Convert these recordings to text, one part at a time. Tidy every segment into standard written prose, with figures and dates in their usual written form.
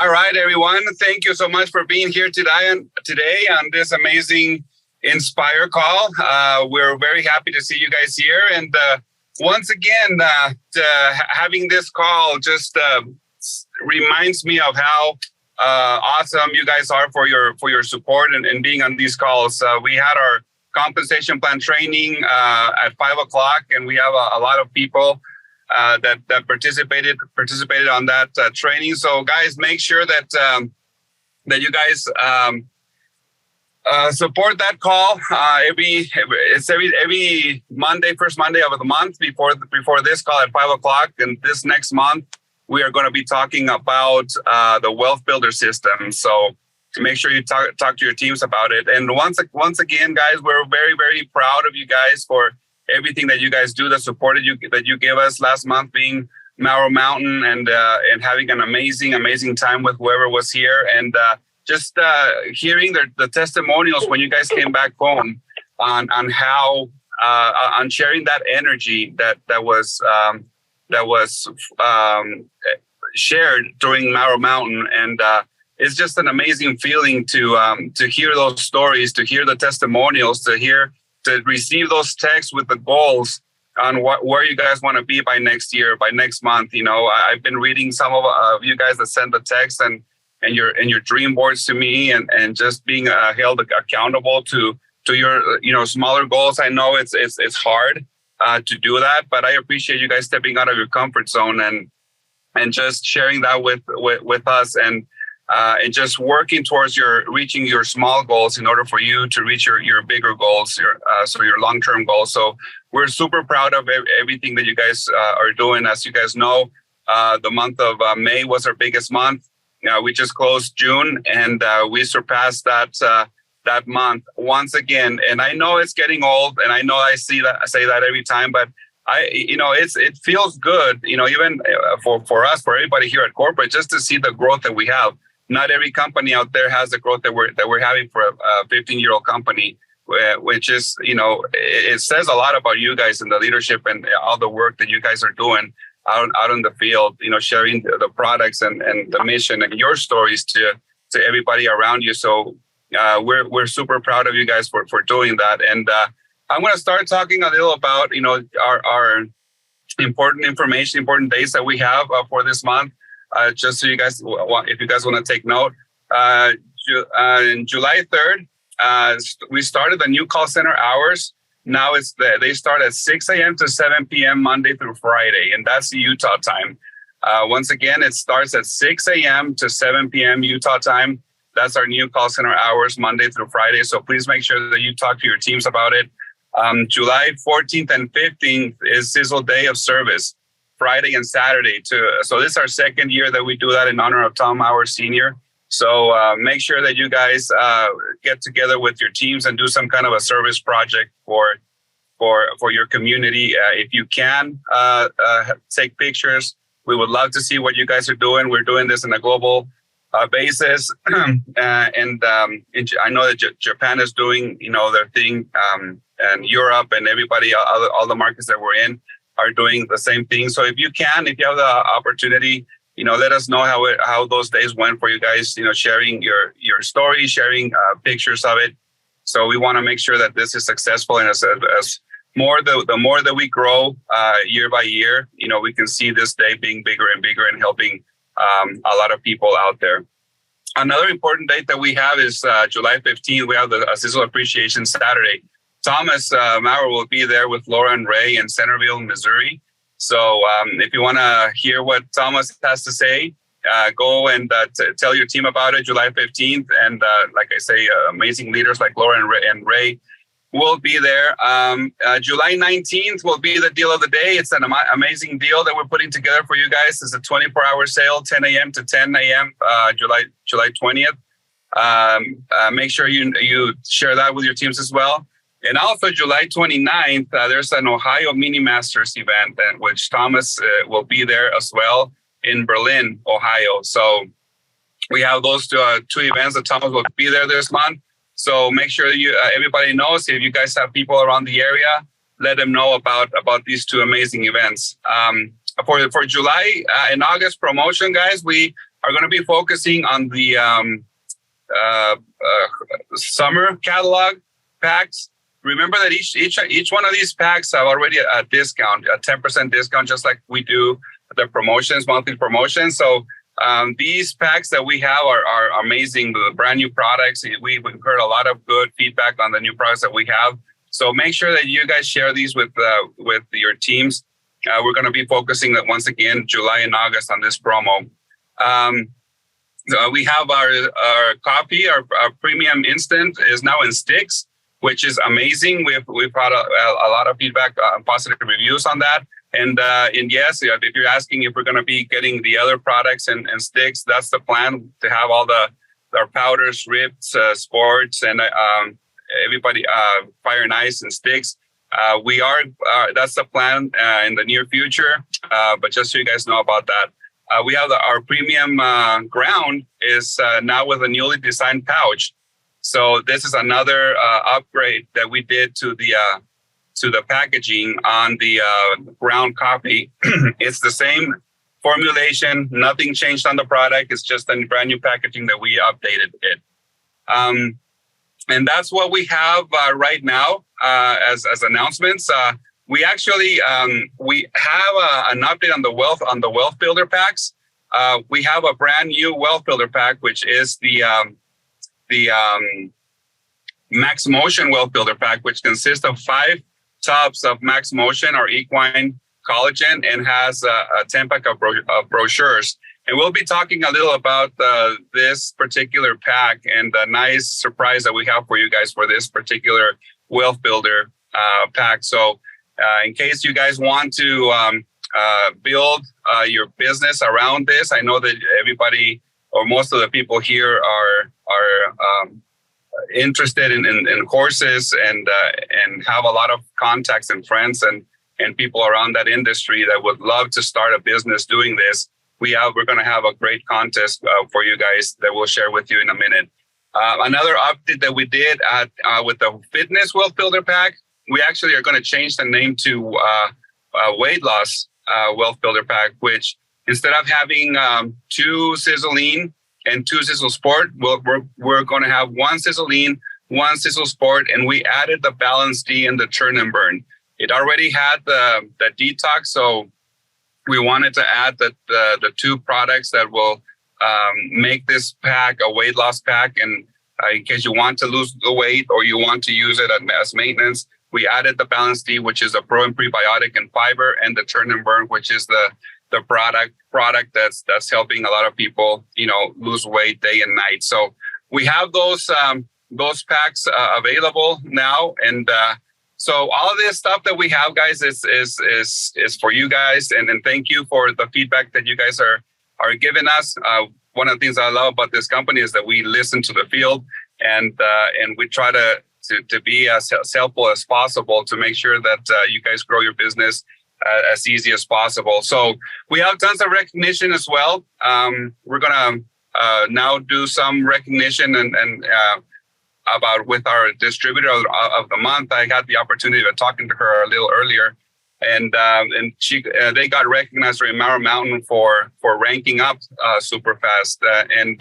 All right, everyone. Thank you so much for being here today on this amazing Inspire call. We're very happy to see you guys here. And once again, having this call just reminds me of how awesome you guys are for your support and being on these calls. We had our compensation plan training at 5:00, and we have a lot of people that participated on that training. So guys, make sure that you guys support that call every Monday, first Monday of the month before this call at 5:00. And this next month we are going to be talking about the Wealth Builder system. So make sure you talk to your teams about it. And once again, guys, we're very, very proud of you guys for everything that you guys do, the support that you gave us last month, being Mauro Mountain and having an amazing time with whoever was here, and just hearing the testimonials when you guys came back home on how on sharing that energy that was shared during Mauro Mountain, and it's just an amazing feeling to hear those stories, to hear the testimonials, to receive those texts with the goals on where you guys want to be by next year, by next month. You know, I've been reading some of you guys that send the text and your dream boards to me, and just being held accountable to your smaller goals. I know it's hard to do that, but I appreciate you guys stepping out of your comfort zone and just sharing that with us, and just working towards reaching your small goals in order for you to reach your bigger goals, your long-term goals. So we're super proud of everything that you guys are doing. As you guys know, the month of May was our biggest month. We just closed June, and we surpassed that month once again. And I know it's getting old, and I know I say that every time, but it feels good, even for us, for everybody here at corporate, just to see the growth that we have. Not every company out there has the growth that we're having for a 15-year-old company, which is, it says a lot about you guys and the leadership and all the work that you guys are doing out in the field, sharing the products and the mission and your stories to everybody around you. So we're super proud of you guys for doing that. And I'm going to start talking a little about, our important information, important dates that we have for this month. Just so you guys, if you guys want to take note, in July 3rd, we started the new call center hours. Now they start at 6 a.m. to 7 p.m. Monday through Friday, and that's the Utah time. Once again, it starts at 6 a.m. to 7 p.m. Utah time. That's our new call center hours, Monday through Friday. So please make sure that you talk to your teams about it. July 14th and 15th is Sisel Day of Service, Friday and Saturday too. So this is our second year that we do that in honor of Tom, our senior. So make sure that you guys get together with your teams and do some kind of a service project for your community. If you can take pictures, we would love to see what you guys are doing. We're doing this on a global basis, and I know that Japan is doing their thing, and Europe and everybody, all the markets that we're in, are doing the same thing. So if you have the opportunity, let us know how those days went for you guys, sharing your story, sharing pictures of it. So we want to make sure that this is successful. And as more, the more that we grow year by year, we can see this day being bigger and bigger and helping a lot of people out there. Another important date that we have is July 15th. We have the Sisel Appreciation Saturday. Thomas Mauro will be there with Laura and Ray in Centerville, Missouri. So if you want to hear what Thomas has to say, go and tell your team about it, July 15th. And like I say, amazing leaders like Laura and Ray will be there. July 19th will be the deal of the day. It's an amazing deal that we're putting together for you guys. It's a 24-hour sale, 10 a.m. to 10 a.m., July 20th. Make sure you share that with your teams as well. And also July 29th, there's an Ohio Mini Masters event, which Thomas will be there as well in Berlin, Ohio. So we have those two events that Thomas will be there this month. So make sure everybody knows. If you guys have people around the area, let them know about these two amazing events. For July and August promotion, guys, we are going to be focusing on the summer catalog packs. Remember that each one of these packs have already a discount, a 10% discount, just like we do the promotions, monthly promotions. So these packs that we have are amazing. The brand new products. We've heard a lot of good feedback on the new products that we have. So make sure that you guys share these with your teams. We're going to be focusing once again July and August on this promo. We have our coffee, our premium instant is now in sticks, which is amazing. We've had a lot of feedback, positive reviews on that. And yes, if you're asking if we're going to be getting the other products and sticks, that's the plan, to have all our powders, ribs, sports, and everybody, fire and ice and sticks. That's the plan in the near future. But just so you guys know about that. We have our premium ground is now with a newly designed pouch. So this is another upgrade that we did to the packaging on the ground coffee. It's the same formulation, nothing changed on the product. It's just a brand new packaging that we updated it. And that's what we have right now as announcements. We actually we have an update on the wealth builder packs. We have a brand new wealth builder pack, which is the Max Motion Wealth Builder pack, which consists of 5 tubs of Max Motion or equine collagen and has a 10-pack of brochures. And we'll be talking a little about this particular pack and the nice surprise that we have for you guys for this particular wealth builder pack. So in case you guys want to build your business around this, I know that everybody or most of the people here are interested in courses and have a lot of contacts and friends and people around that industry that would love to start a business doing this. We're going to have a great contest for you guys that we'll share with you in a minute. Another update that we did with the Fitness Wealth Builder Pack, we actually are going to change the name to Weight Loss Wealth Builder Pack, which instead of having 2 Sisel Lean and 2 Sisel Sport, we're going to have 1 Sisel Lean, 1 Sisel Sport, and we added the Balance D and the Churn and Burn. It already had the detox, so we wanted to add the 2 products that will make this pack a weight loss pack. And in case you want to lose the weight or you want to use it as maintenance, we added the Balance D, which is a pro and prebiotic and fiber, and the Churn and Burn, which is the product that's helping a lot of people, lose weight day and night. So we have those packs available now, and so all of this stuff that we have, guys, is for you guys, and thank you for the feedback that you guys are giving us. One of the things I love about this company is that we listen to the field, and we try to be as helpful as possible to make sure that you guys grow your business as easy as possible. So we have tons of recognition as well. We're gonna now do some recognition and about with our distributor of the month. I had the opportunity of talking to her a little earlier, and they got recognized during Marrow Mountain for ranking up super fast. And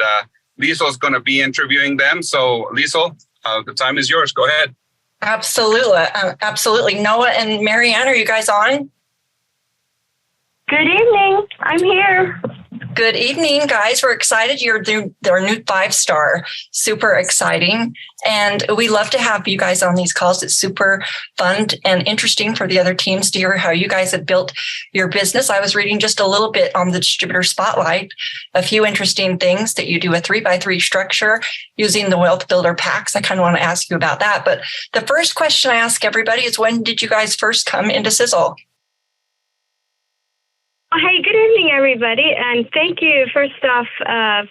Liesel going to be interviewing them. So Liesel, the time is yours. Go ahead. Absolutely. Noah and Marianne, are you guys on? Good evening. I'm here. Good evening, guys. We're excited. You're our new 5-star. Super exciting. And we love to have you guys on these calls. It's super fun and interesting for the other teams to hear how you guys have built your business. I was reading just a little bit on the Distributor Spotlight, a few interesting things that you do a 3x3 structure using the Wealth Builder packs. I kind of want to ask you about that. But the first question I ask everybody is, when did you guys first come into Sisel? Hey, good evening, everybody, and thank you, first off,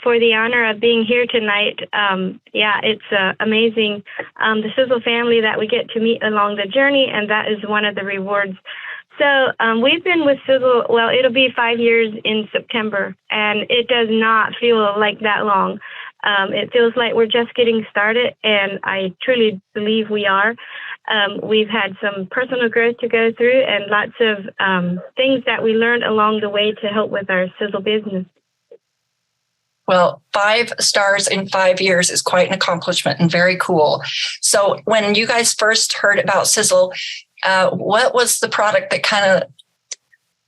for the honor of being here tonight. It's amazing, the Sisel family that we get to meet along the journey, and that is one of the rewards. So we've been with Sisel, well, it'll be 5 years in September, and it does not feel like that long. It feels like we're just getting started, and I truly believe we are. We've had some personal growth to go through and lots of things that we learned along the way to help with our Sisel business. Well, 5 stars in 5 years is quite an accomplishment and very cool. So when you guys first heard about Sisel, what was the product that kind of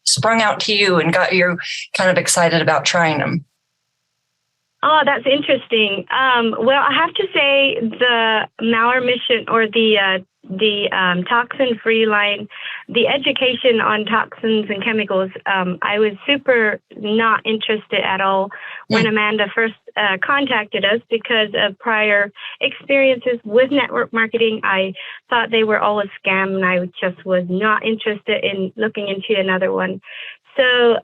sprung out to you and got you kind of excited about trying them? Oh, that's interesting. Well, I have to say the Mauer mission, or the toxin-free line, the education on toxins and chemicals, I was super not interested at all when Amanda first contacted us, because of prior experiences with network marketing. I thought they were all a scam, and I just was not interested in looking into another one. So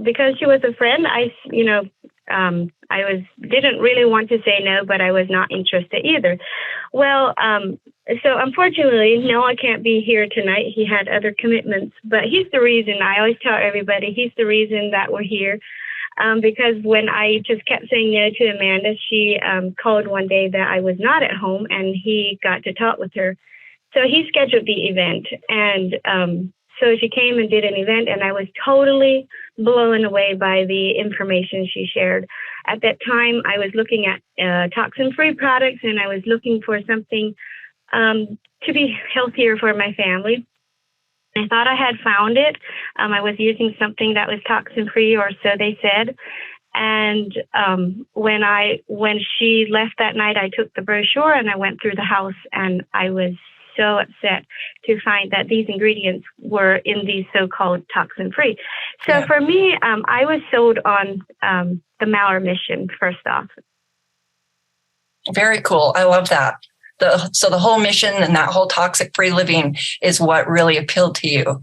because she was a friend, I didn't really want to say no, but I was not interested either. Well, so unfortunately, Noah can't be here tonight. He had other commitments, but he's the reason. I always tell everybody he's the reason that we're here. Because when I just kept saying no to Amanda, she called one day that I was not at home, and he got to talk with her. So he scheduled the event, and so she came and did an event, and I was totally blown away by the information she shared. At that time, I was looking at toxin-free products, and I was looking for something to be healthier for my family. I thought I had found it. I was using something that was toxin-free, or so they said. And when she left that night, I took the brochure and I went through the house, and I was so upset to find that these ingredients were in these so-called toxin-free. So for me, I was sold on the Mauer mission, first off. Very cool. I love that. So the whole mission and that whole toxic-free living is what really appealed to you.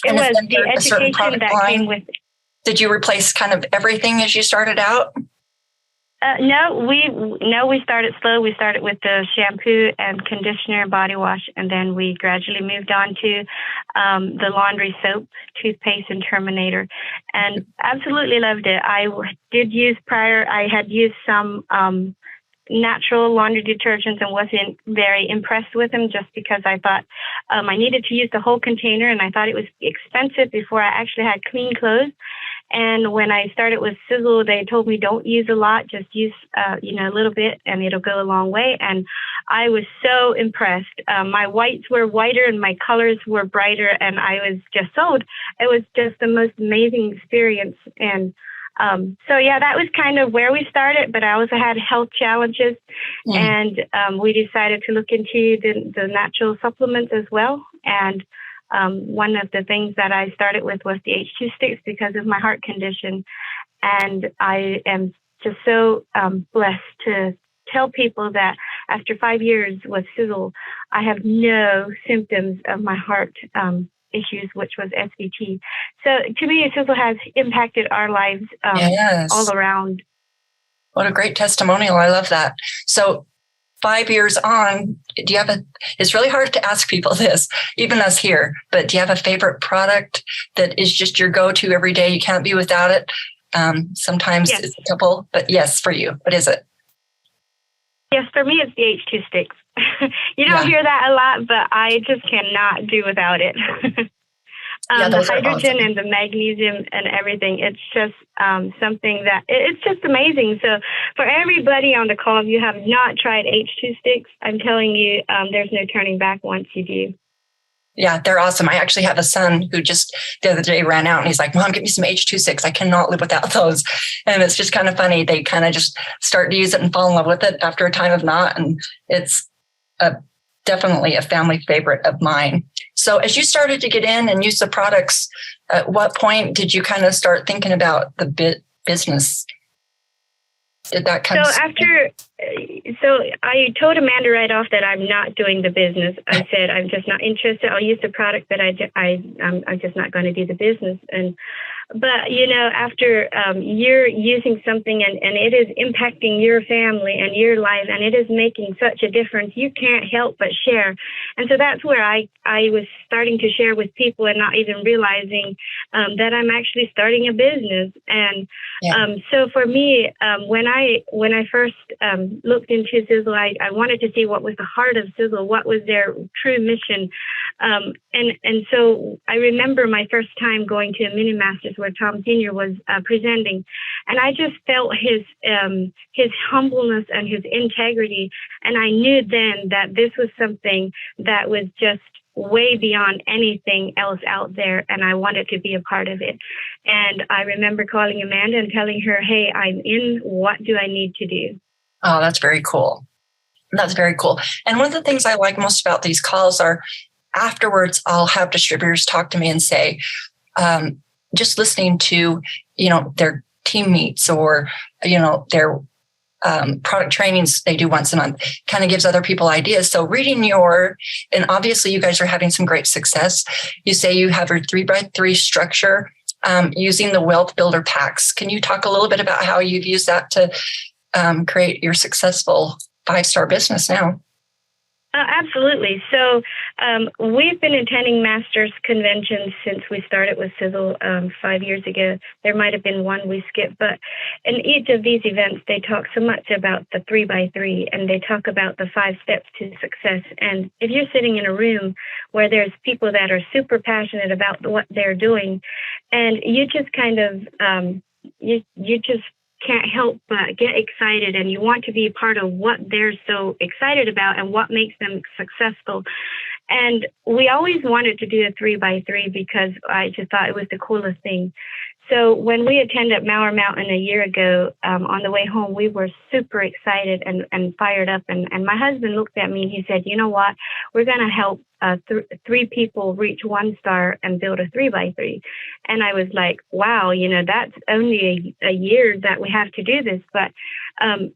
It was the education that came with it. Did you replace kind of everything as you started out? No, we started slow. We started with the shampoo and conditioner and body wash, and then we gradually moved on to the laundry soap, toothpaste, and Terminator, and absolutely loved it. I had used some natural laundry detergents and wasn't very impressed with them, just because I thought I needed to use the whole container, and I thought it was expensive before I actually had clean clothes. And when I started with Sisel, they told me don't use a lot, just use a little bit, and it'll go a long way. And I was so impressed. My whites were whiter and my colors were brighter, and I was just sold. It was just the most amazing experience. And so that was kind of where we started. But I also had health challenges, and we decided to look into the natural supplements as well. And one of the things that I started with was the H2 sticks because of my heart condition. And I am just so blessed to tell people that after 5 years with Sisel, I have no symptoms of my heart issues, which was SVT. So to me, Sisel has impacted our lives all around. What a great testimonial. I love that. So 5 years on, do you have it's really hard to ask people this, even us here, but do you have a favorite product that is just your go-to every day? You can't be without it. Sometimes it's a couple, but yes, for you, what is it? Yes, for me, it's the H2 sticks. You don't hear that a lot, but I just cannot do without it. The hydrogen and the magnesium and everything, it's just something that it's just amazing. So for everybody on the call, if you have not tried H2 sticks, I'm telling you, there's no turning back once you do. Yeah, they're awesome. I actually have a son who just the other day ran out and he's like, Mom, give me some H2 sticks. I cannot live without those. And it's just kind of funny. They kind of just start to use it and fall in love with it after a time of not. And it's definitely a family favorite of mine. So as you started to get in and use the products, at what point did you kind of start thinking about the business? Did that come? So I told Amanda right off that I'm not doing the business. I said, I'm just not interested. I'll use the product, but I'm just not going to do the business. But after you're using something and it is impacting your family and your life, and it is making such a difference, you can't help but share. And so that's where I was starting to share with people and not even realizing that I'm actually starting a business. And so for me, when I first looked into Sisel, I wanted to see what was the heart of Sisel, what was their true mission. And so I remember my first time going to a mini master seniors where Tom Senior was presenting, and I just felt his humbleness and his integrity, and I knew then that this was something that was just way beyond anything else out there, and I wanted to be a part of it. And I remember calling Amanda and telling her, "Hey, I'm in. What do I need to do?" Oh, that's very cool. That's very cool. And one of the things I like most about these calls are afterwards, I'll have distributors talk to me and say, just listening to, their team meets or, their product trainings they do once a month kind of gives other people ideas. So reading and obviously you guys are having some great success. You say you have your 3x3 structure using the Wealth Builder packs. Can you talk a little bit about how you've used that to create your successful 5-star business now? Absolutely. So we've been attending Masters conventions since we started with Sisel 5 years ago. There might have been one we skipped, but in each of these events, they talk so much about the 3x3 and they talk about the 5 steps to success. And if you're sitting in a room where there's people that are super passionate about what they're doing, and you just kind of, you just can't help but get excited, and you want to be a part of what they're so excited about and what makes them successful. And we always wanted to do a 3x3 because I just thought it was the coolest thing. So when we attended Mauer Mountain a year ago, on the way home, we were super excited and fired up. And my husband looked at me and he said, "You know what? We're going to help 3 people reach 1 star and build a 3x3. And I was like, wow, that's only a year that we have to do this. But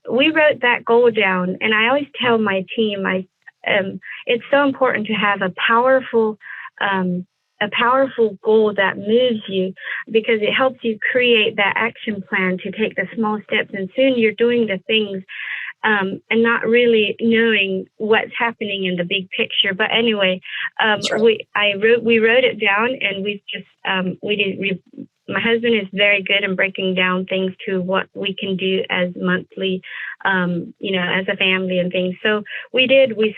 we wrote that goal down. And I always tell my team, it's so important to have a powerful goal that moves you, because it helps you create that action plan to take the small steps. And soon you're doing the things and not really knowing what's happening in the big picture. But anyway, we wrote it down, and we've just my husband is very good in breaking down things to what we can do as monthly, as a family and things. So we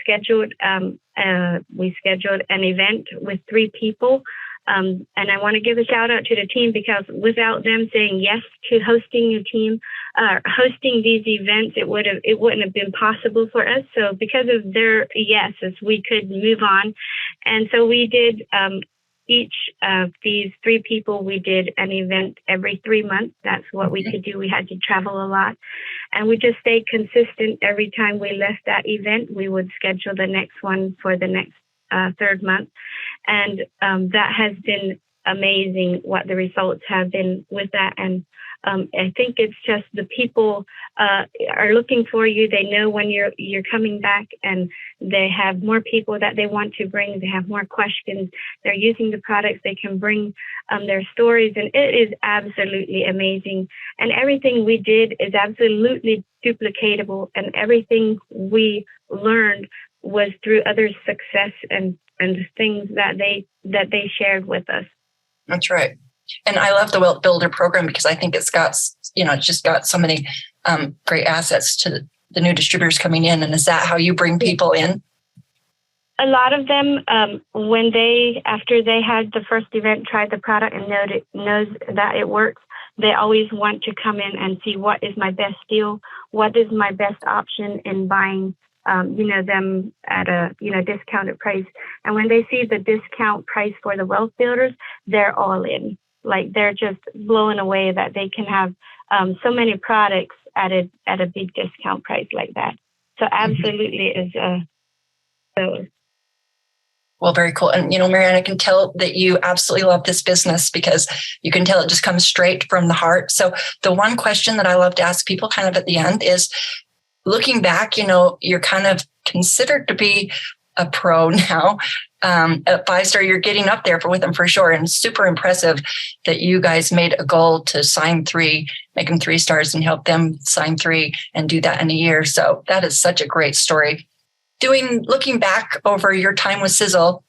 scheduled an event with 3 people. And I want to give a shout out to the team, because without them saying yes to hosting hosting these events, it wouldn't have been possible for us. So because of their yeses, we could move on. And so we did, each of these 3 people, we did an event every 3 months. That's what we could do. We had to travel a lot, and we just stayed consistent. Every time we left that event, we would schedule the next one for the next 3rd month. And that has been amazing what the results have been with that. And I think it's just the people are looking for you. They know when you're coming back, and they have more people that they want to bring. They have more questions. They're using the products. They can bring their stories, and it is absolutely amazing. And everything we did is absolutely duplicatable, and everything we learned was through others' success and things that they shared with us. That's right. And I love the Wealth Builder program, because I think it's got, it's just got so many great assets to the new distributors coming in. And is that how you bring people in? A lot of them, after they had the first event, tried the product and knows that it works, they always want to come in and see what is my best deal, what is my best option in buying them at a, discounted price. And when they see the discount price for the Wealth Builders, they're all in. Like, they're just blown away that they can have so many products at a big discount price like that. So absolutely is so. Well, very cool. And, Marianne, I can tell that you absolutely love this business, because you can tell it just comes straight from the heart. So the one question that I love to ask people kind of at the end is, looking back, you're kind of considered to be a pro now. At 5-star, you're getting up there with them for sure. And super impressive that you guys made a goal to sign 3, make them 3 stars, and help them sign 3 and do that in a year. So that is such a great story. Looking back over your time with Sisel,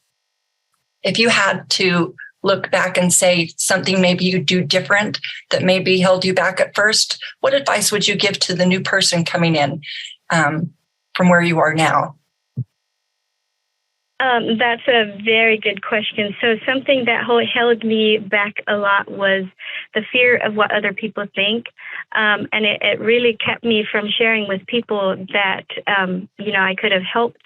if you had to look back and say something maybe you do different that maybe held you back at first, what advice would you give to the new person coming in from where you are now? That's a very good question. So something that held me back a lot was the fear of what other people think. And it really kept me from sharing with people that, I could have helped.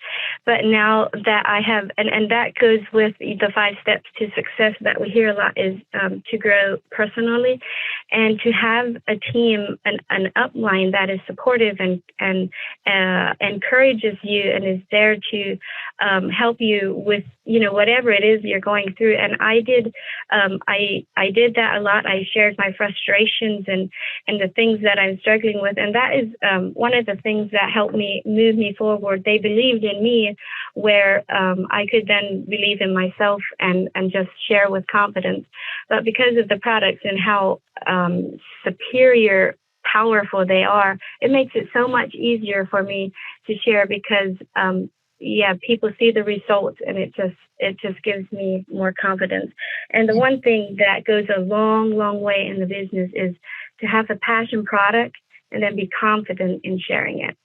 But now that I have, and that goes with the 5 steps to success that we hear a lot, is to grow personally and to have a team, an upline that is supportive and encourages you and is there to help you with, whatever it is you're going through. And I did that a lot. I shared my frustrations and the things that I'm struggling with. And that is one of the things that helped me move me forward. They believed in me where I could then believe in myself and just share with confidence. But because of the products and how superior, powerful they are, it makes it so much easier for me to share because people see the results and it just gives me more confidence. And the one thing that goes a long, long way in the business is to have a passion product and then be confident in sharing it.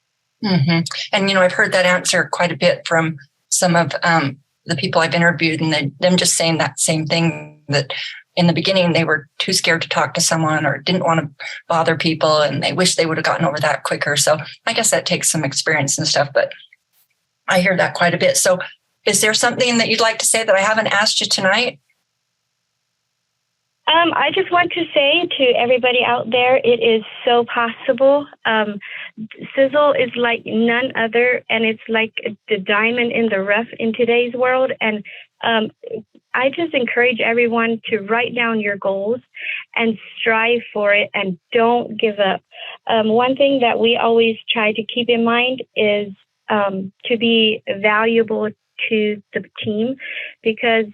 Mm-hmm. And, I've heard that answer quite a bit from some of the people I've interviewed, and them just saying that same thing, that in the beginning they were too scared to talk to someone or didn't want to bother people, and they wish they would have gotten over that quicker. So I guess that takes some experience and stuff, but I hear that quite a bit. So is there something that you'd like to say that I haven't asked you tonight? I just want to say to everybody out there, it is so possible. Sisel is like none other, and it's like the diamond in the rough in today's world. And I just encourage everyone to write down your goals and strive for it and don't give up. One thing that we always try to keep in mind is to be valuable to the team, because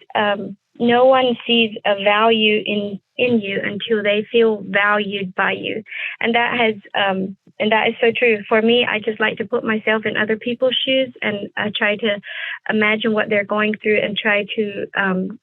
no one sees a value in you until they feel valued by you. And that is so true. For me, I just like to put myself in other people's shoes, and I try to imagine what they're going through and try to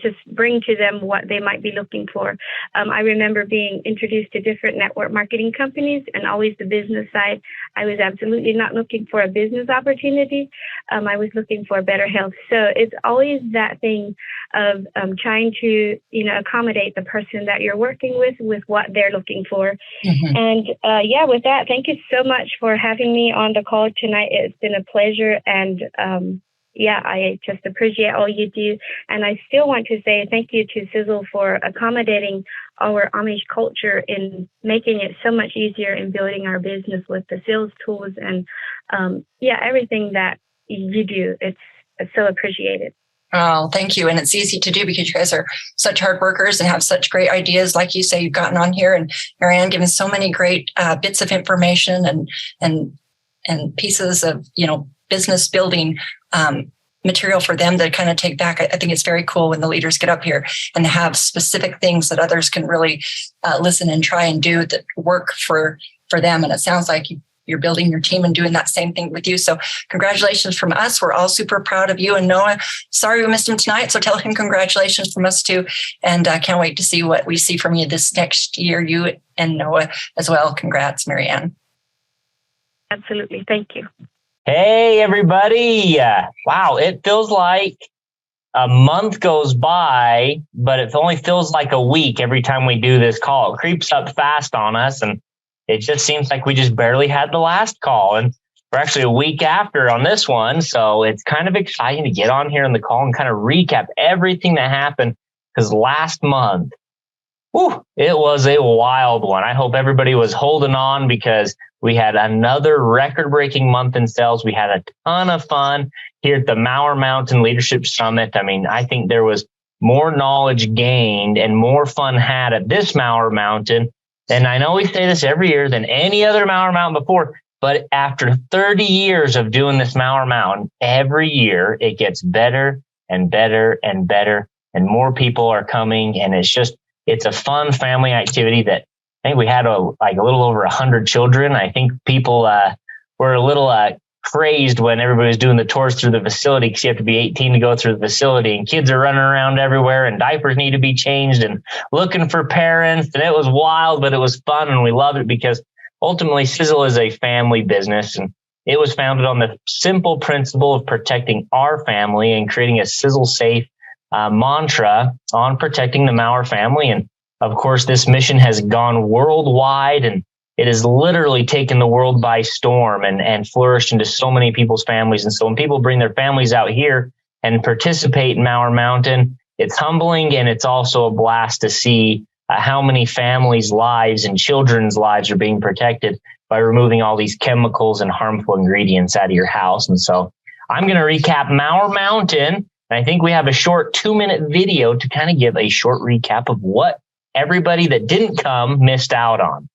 just bring to them what they might be looking for. I remember being introduced to different network marketing companies, and always the business side. I was absolutely not looking for a business opportunity. I was looking for better health. So it's always that thing of trying to, accommodate the person that you're working with what they're looking for. Mm-hmm. And with that, thank you so much for having me on the call tonight. It's been a pleasure, and I just appreciate all you do. And I still want to say thank you to Sisel for accommodating our Amish culture in making it so much easier in building our business with the sales tools and everything that you do. It's so appreciated. Oh, thank you. And it's easy to do because you guys are such hard workers and have such great ideas. Like you say, you've gotten on here, and Marianne given so many great bits of information and pieces of, business building material for them to kind of take back. I think it's very cool when the leaders get up here and have specific things that others can really listen and try and do that work for them. And it sounds like you're building your team and doing that same thing with you. So congratulations from us. We're all super proud of you. And Noah, sorry we missed him tonight. So tell him congratulations from us too. And I can't wait to see what we see from you this next year, you and Noah as well. Congrats, Marianne. Absolutely. Thank you. Hey, everybody. Wow, it feels like a month goes by, but it only feels like a week every time we do this call. It creeps up fast on us, and it just seems like we just barely had the last call. And we're actually a week after on this one, so it's kind of exciting to get on here in the call and kind of recap everything that happened, because last month, it was a wild one. I hope everybody was holding on, because we had another record-breaking month in sales. We had a ton of fun here at the Mauer Mountain Leadership Summit. I mean, I think there was more knowledge gained and more fun had at this Mauer Mountain. And I know we say this every year than any other Mauer Mountain before, but after 30 years of doing this Mauer Mountain, every year it gets better and better and better, and more people are coming. And it's a fun family activity that I think we had a little over 100 children. I think people were a little crazed when everybody was doing the tours through the facility, because you have to be 18 to go through the facility, and kids are running around everywhere, and diapers need to be changed and looking for parents. And it was wild, but it was fun, and we loved it because ultimately Sisel is a family business. And It was founded on the simple principle of protecting our family and creating a Sisel safe mantra on protecting the Maurer family. And of course, this mission has gone worldwide, and it has literally taken the world by storm and flourished into so many people's families. And so when people bring their families out here and participate in Maurer Mountain, it's humbling, and it's also a blast to see how many families' lives and children's lives are being protected by removing all these chemicals and harmful ingredients out of your house. And so I'm going to recap Maurer Mountain. And I think we have a short 2-minute video to kind of give a short recap of what everybody that didn't come missed out on.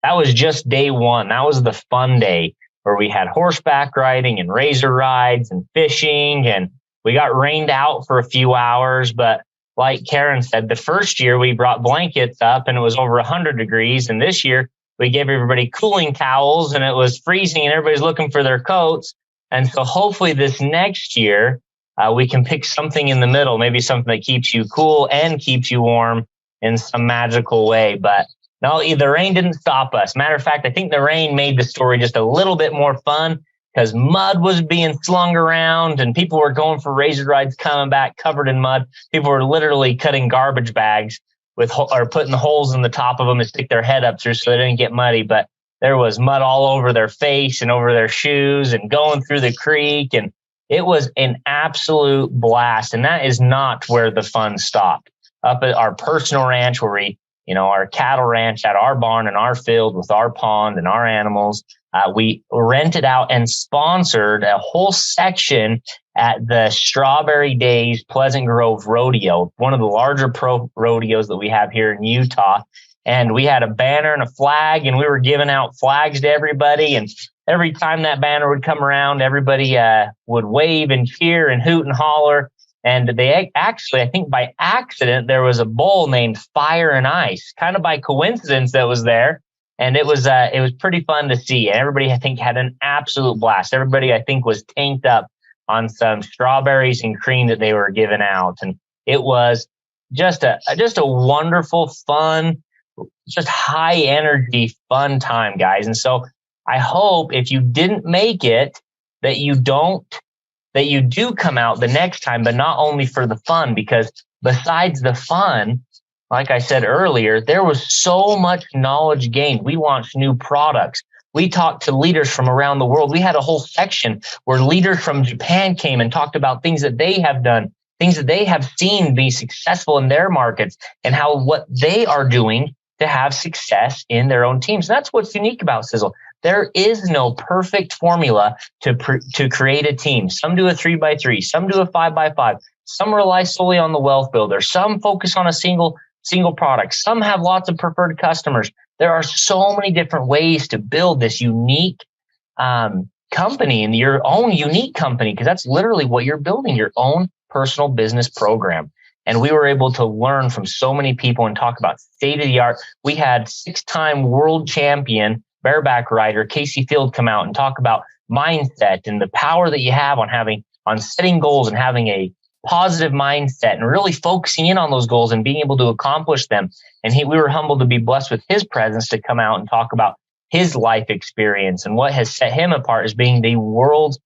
That was just day one. That was the fun day where we had horseback riding and razor rides and fishing, and we got rained out for a few hours. But like Karen said, the first year we brought blankets up and it was over 100 degrees. And this year we gave everybody cooling towels and it was freezing and everybody's looking for their coats. And so hopefully this next year we can pick something in the middle, maybe something that keeps you cool and keeps you warm in some magical way. But no, the rain didn't stop us. Matter of fact, I think the rain made the story just a little bit more fun because mud was being slung around and people were going for razor rides coming back covered in mud. People were literally cutting garbage bags or putting the holes in the top of them to stick their head up through so they didn't get muddy. But there was mud all over their face and over their shoes and going through the creek. And it was an absolute blast. And that is not where the fun stopped. Up at our personal ranch where we, our cattle ranch at our barn and our field with our pond and our animals. We rented out and sponsored a whole section at the Strawberry Days Pleasant Grove Rodeo, one of the larger pro rodeos that we have here in Utah. And we had a banner and a flag, and we were giving out flags to everybody. And every time that banner would come around, everybody would wave and cheer and hoot and holler. And they actually, I think by accident, there was a bull named Fire and Ice, kind of by coincidence that was there. And it was pretty fun to see. And everybody, I think, had an absolute blast. Everybody, I think, was tanked up on some strawberries and cream that they were giving out. And it was just a wonderful, fun, just high energy, fun time, guys. And so I hope if you didn't make it, that you don't that you do come out the next time, but not only for the fun, because besides the fun, like I said earlier, there was so much knowledge gained. We launched new products. We talked to leaders from around the world. We had a whole section where leaders from Japan came and talked about things that they have done, things that they have seen be successful in their markets, and how what they are doing to have success in their own teams. And that's what's unique about Sisel. There is no perfect formula to create a team. Some do a 3x3, some do a 5x5, some rely solely on the wealth builder, some focus on a single product, some have lots of preferred customers. There are so many different ways to build this unique company, and your own unique company, because that's literally what you're building, your own personal business program. And we were able to learn from so many people and talk about state of the art. We had 6-time world champion bareback rider Casey Field come out and talk about mindset and the power that you have on setting goals and having a positive mindset and really focusing in on those goals and being able to accomplish them. And we were humbled to be blessed with his presence to come out and talk about his life experience and what has set him apart as being the world's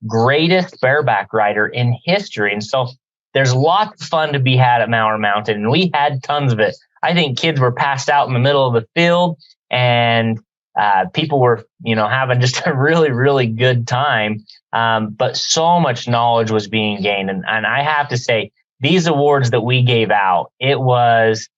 greatest bareback rider in history. And so there's lots of fun to be had at Mauer Mountain, and we had tons of it. I think kids were passed out in the middle of the field, and people were, having just a really, really good time. But so much knowledge was being gained. And I have to say, these awards that we gave out, it was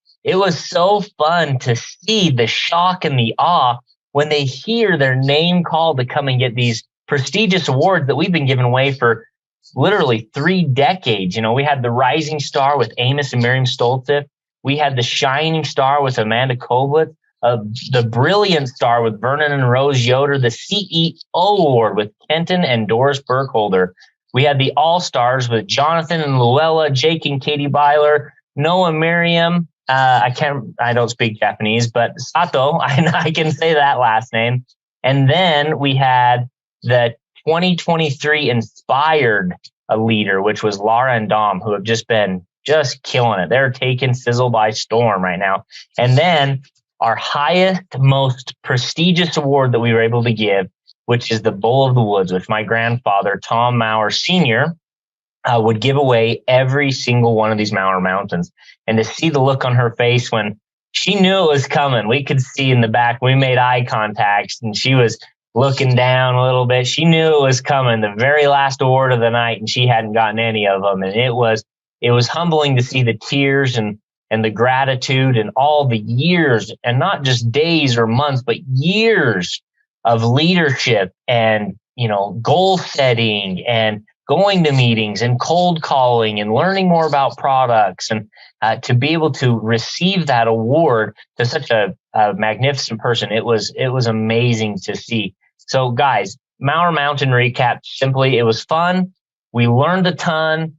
so fun to see the shock and the awe when they hear their name called to come and get these prestigious awards that we've been giving away for literally 3 decades. We had the Rising Star with Amos and Miriam Stoltzeff. We had the Shining Star with Amanda Koblitz. The Brilliant Star with Vernon and Rose Yoder, the CEO Award with Kenton and Doris Burkholder. We had the All Stars with Jonathan and Luella, Jake and Katie Byler, Noah Miriam. I don't speak Japanese, but Sato, I can say that last name. And then we had the 2023 Inspired Leader, which was Laura and Dom, who have just been killing it. They're taking Sisel by storm right now. And then our highest, most prestigious award that we were able to give, which is the Bull of the Woods, which my grandfather, Tom Mauer Sr., would give away every single one of these Mauer Mountains. And to see the look on her face when she knew it was coming, we could see in the back, we made eye contact, and she was looking down a little bit. She knew it was coming, the very last award of the night, and she hadn't gotten any of them. And it was humbling to see the tears and the gratitude and all the years, and not just days or months, but years of leadership and, goal setting and going to meetings and cold calling and learning more about products, and to be able to receive that award to such a magnificent person. It was amazing to see. So guys, Mauer Mountain recap, simply, it was fun. We learned a ton.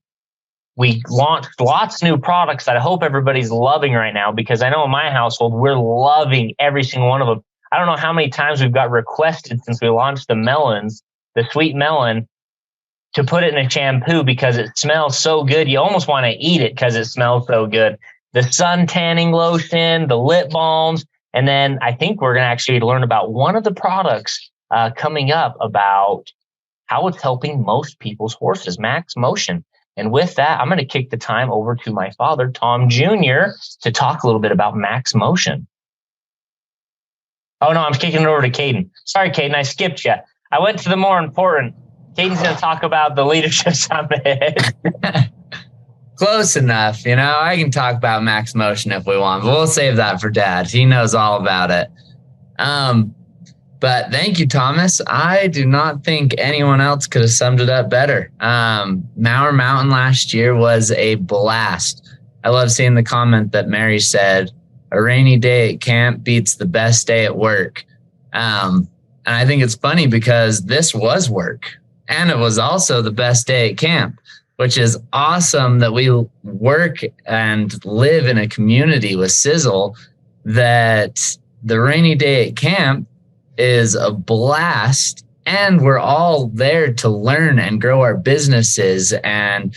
We launched lots of new products that I hope everybody's loving right now, because I know in my household, we're loving every single one of them. I don't know how many times we've got requested since we launched the melons, the sweet melon, to put it in a shampoo because it smells so good. You almost want to eat it because it smells so good. The sun tanning lotion, the lip balms. And then I think we're going to actually learn about one of the products coming up about how it's helping most people's horses, Max Motion. And with that, I'm going to kick the time over to my father, Tom Jr., to talk a little bit about Max Motion. Oh, no, I'm kicking it over to Caden. Sorry, Caden, I skipped you. I went to the more important. Caden's going to talk about the Leadership Summit. Close enough. I can talk about Max Motion if we want, but we'll save that for Dad. He knows all about it. But thank you, Thomas. I do not think anyone else could have summed it up better. Mauer Mountain last year was a blast. I love seeing the comment that Mary said, a rainy day at camp beats the best day at work. And I think it's funny because this was work, and it was also the best day at camp, which is awesome that we work and live in a community with Sisel, that the rainy day at camp is a blast, and we're all there to learn and grow our businesses and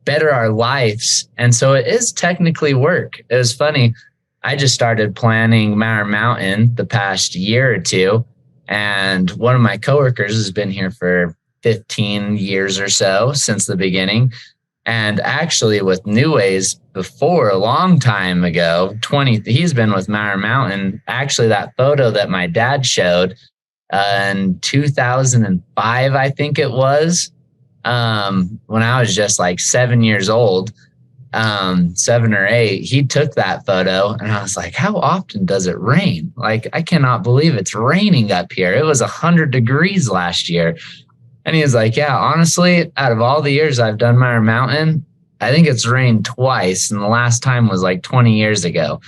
better our lives. And so it is technically work. It was funny. I just started planning Mauer Mountain the past year or two, and one of my coworkers has been here for 15 years or so since the beginning. And actually with New Ways before, a long time ago, he's been with Mauer Mountain. Actually, that photo that my dad showed in 2005, I think it was, when I was just like 7 years old, 7 or 8, he took that photo and I was like, how often does it rain? Like, I cannot believe it's raining up here. It was 100 degrees last year. And he was like, yeah, honestly, out of all the years I've done Mauer Mountain, I think it's rained twice. And the last time was like 20 years ago.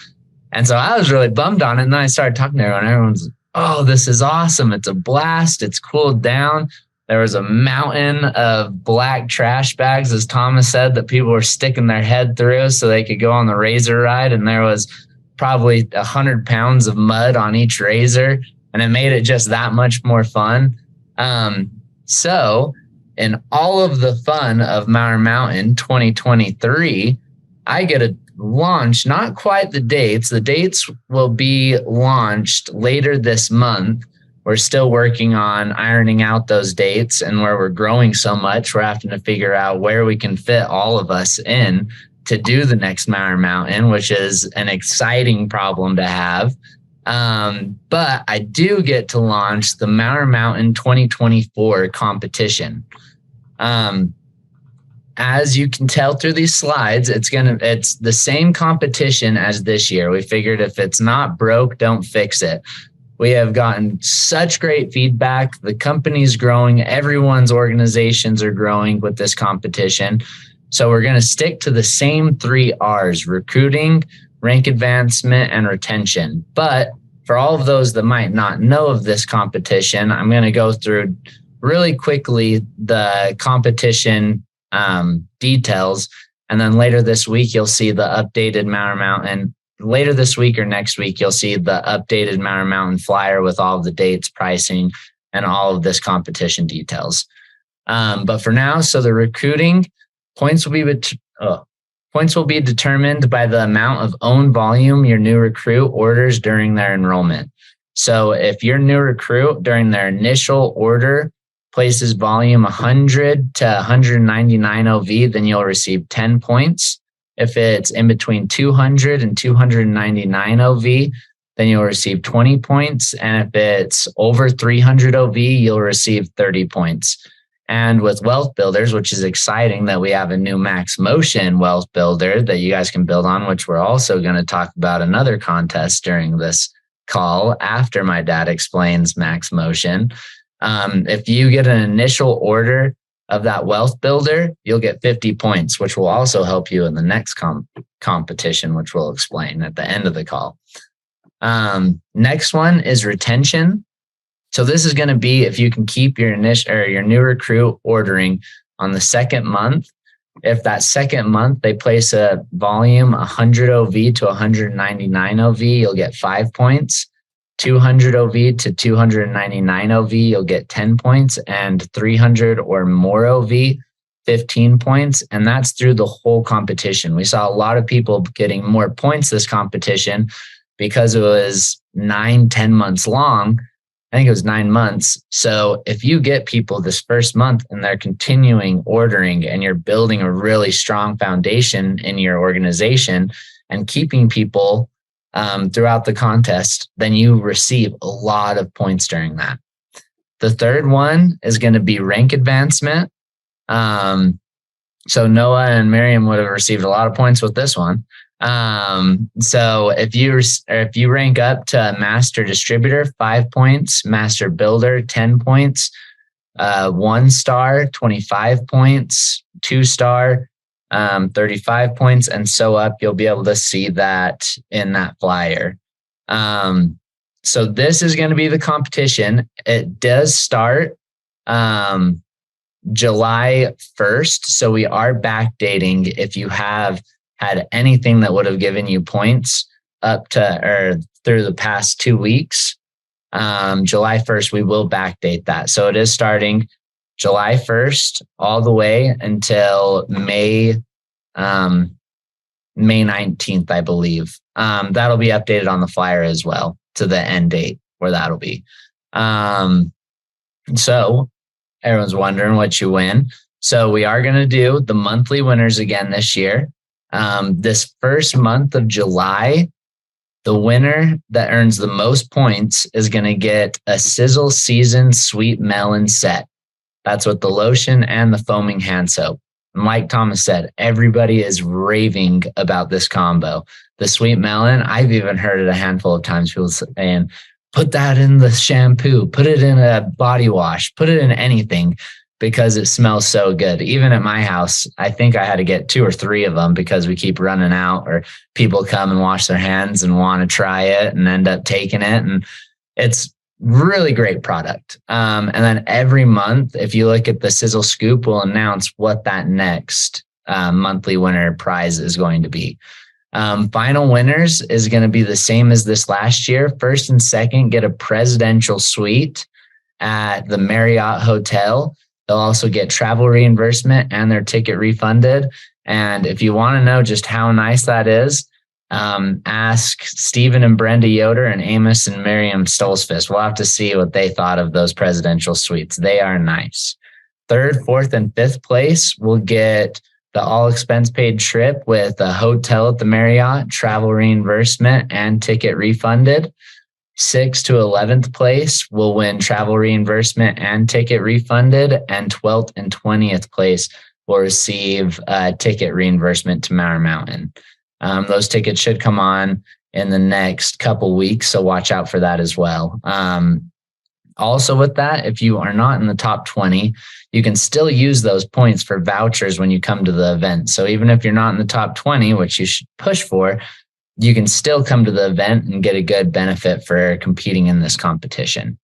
And so I was really bummed on it. And then I started talking to everyone. Everyone's, oh, this is awesome. It's a blast. It's cooled down. There was a mountain of black trash bags, as Thomas said, that people were sticking their head through so they could go on the razor ride. And there was probably 100 pounds of mud on each razor. And it made it just that much more fun. So in all of the fun of Mauer Mountain 2023, I get a launch, not quite the dates. The dates will be launched later this month. We're still working on ironing out those dates, and where we're growing so much, we're having to figure out where we can fit all of us in to do the next Mauer Mountain, which is an exciting problem to have. But I do get to launch the Mauer Mountain 2024 competition. As you can tell through these slides, it's the same competition as this year. We figured if it's not broke, don't fix it. We have gotten such great feedback. The company's growing. Everyone's organizations are growing with this competition. So we're going to stick to the same 3 R's: recruiting, rank advancement, and retention. But for all of those that might not know of this competition, I'm going to go through really quickly the competition details. And then later this week, you'll see the updated Mauer Mountain. Later this week or next week, you'll see the updated Mauer Mountain flyer with all of the dates, pricing, and all of this competition details. But for now, so the recruiting points will be determined by the amount of own volume your new recruit orders during their enrollment. So if your new recruit during their initial order places volume 100 to 199 OV, then you'll receive 10 points. If it's in between 200 and 299 OV, then you'll receive 20 points. And if it's over 300 OV, you'll receive 30 points. And with Wealth Builders, which is exciting that we have a new Max Motion Wealth Builder that you guys can build on, which we're also going to talk about another contest during this call after my dad explains Max Motion. If you get an initial order of that Wealth Builder, you'll get 50 points, which will also help you in the next competition, which we'll explain at the end of the call. Next one is retention. So this is going to be if you can keep your new recruit ordering on the second month. If that second month they place a volume 100 OV to 199 OV, you'll get 5 points. 200 OV to 299 OV, you'll get 10 points, and 300 or more OV, 15 points. And that's through the whole competition. We saw a lot of people getting more points this competition because it was 9-10 months long. I think it was 9 months. So if you get people this first month and they're continuing ordering and you're building a really strong foundation in your organization and keeping people throughout the contest, then you receive a lot of points during that. The third one is going to be rank advancement. So Noah and Miriam would have received a lot of points with this one. So if you rank up to Master Distributor, 5 points, Master Builder, 10 points, 1 star, 25 points, 2 star, 35 points, and so up. You'll be able to see that in that flyer. So this is going to be the competition. It does start July 1st. So we are backdating if you have had anything that would have given you points up to or through the past 2 weeks. July 1st, we will backdate that. So it is starting July 1st all the way until May 19th, I believe. That'll be updated on the flyer as well to the end date where that'll be. So Everyone's wondering what you win. So we are going to do the monthly winners again this year. This first month of July, the winner that earns the most points is going to get a Sisel Seasoned Sweet Melon set. That's with the lotion and the foaming hand soap. And like Thomas said, everybody is raving about this combo. The sweet melon, I've even heard it a handful of times, people saying, put that in the shampoo, put it in a body wash, put it in anything, because it smells so good. Even at my house, I think I had to get 2 or 3 of them because we keep running out, or people come and wash their hands and want to try it and end up taking it. And it's really great product. And then every month, if you look at the Sizzle Scoop, we'll announce what that next monthly winner prize is going to be. Final winners is going to be the same as this last year. First and second get a presidential suite at the Marriott Hotel. They'll also get travel reimbursement and their ticket refunded. And if you want to know just how nice that is, ask Stephen and Brenda Yoder and Amos and Miriam Stolzfus. We'll have to see what they thought of those presidential suites. They are nice. Third, fourth, and fifth place will get the all expense paid trip with a hotel at the Marriott, travel reimbursement, and ticket refunded. 6th to 11th place will win travel reimbursement and ticket refunded, and 12th and 20th place will receive ticket reimbursement to Mauer Mountain. Those tickets should come on in the next couple weeks, so watch out for that as well. Also with that, if you are not in the top 20, you can still use those points for vouchers when you come to the event. So even if you're not in the top 20, which you should push for, you can still come to the event and get a good benefit for competing in this competition.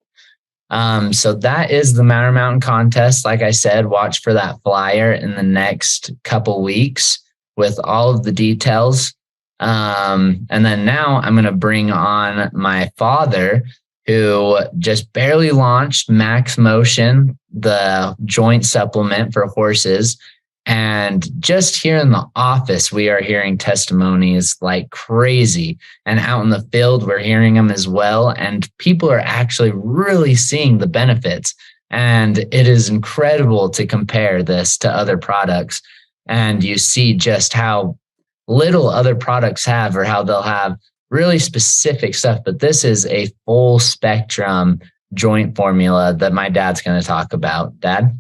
So that is the Mauer Mountain contest. Like I said, watch for that flyer in the next couple weeks with all of the details. And then now I'm going to bring on my father, who just barely launched Max Motion, the joint supplement for horses. And just here in the office, we are hearing testimonies like crazy. And out in the field, we're hearing them as well. And people are actually really seeing the benefits. And it is incredible to compare this to other products. And you see just how little other products have, or how they'll have really specific stuff. But this is a full spectrum joint formula that my dad's going to talk about. Dad?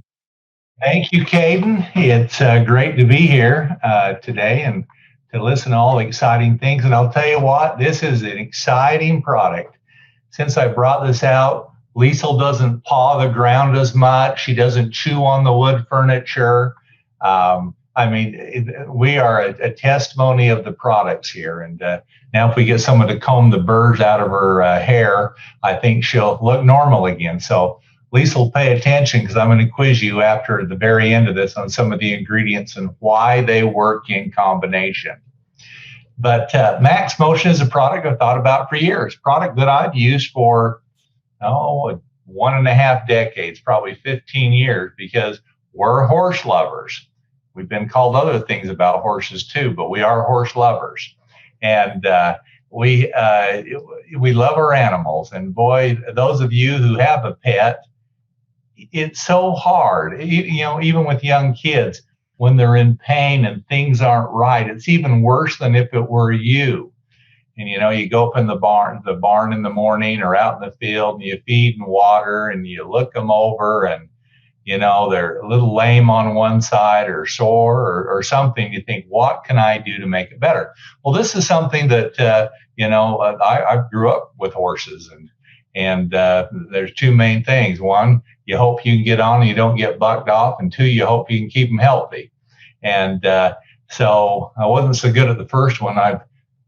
Thank you, Caden. It's great to be here today and to listen to all the exciting things. And I'll tell you what, this is an exciting product. Since I brought this out, Liesel doesn't paw the ground as much. She doesn't chew on the wood furniture. We are a testimony of the products here. And now if we get someone to comb the burrs out of her hair, I think she'll look normal again. So Liesel, pay attention, because I'm going to quiz you after the very end of this on some of the ingredients and why they work in combination. But Max Motion is a product I've thought about for years, product that I've used for 1.5 decades, probably 15 years, because we're horse lovers. We've been called other things about horses too, but we are horse lovers. And we love our animals. And boy, those of you who have a pet, it's so hard, even with young kids, when they're in pain and things aren't right. It's even worse than if it were you. And, you go up in the barn in the morning or out in the field, and you feed and water and you look them over, and, they're a little lame on one side or sore or something. You think, what can I do to make it better? Well, this is something that, I grew up with horses, and there's 2 main things. One, you hope you can get on and you don't get bucked off. And 2, you hope you can keep them healthy. And so I wasn't so good at the first one. I've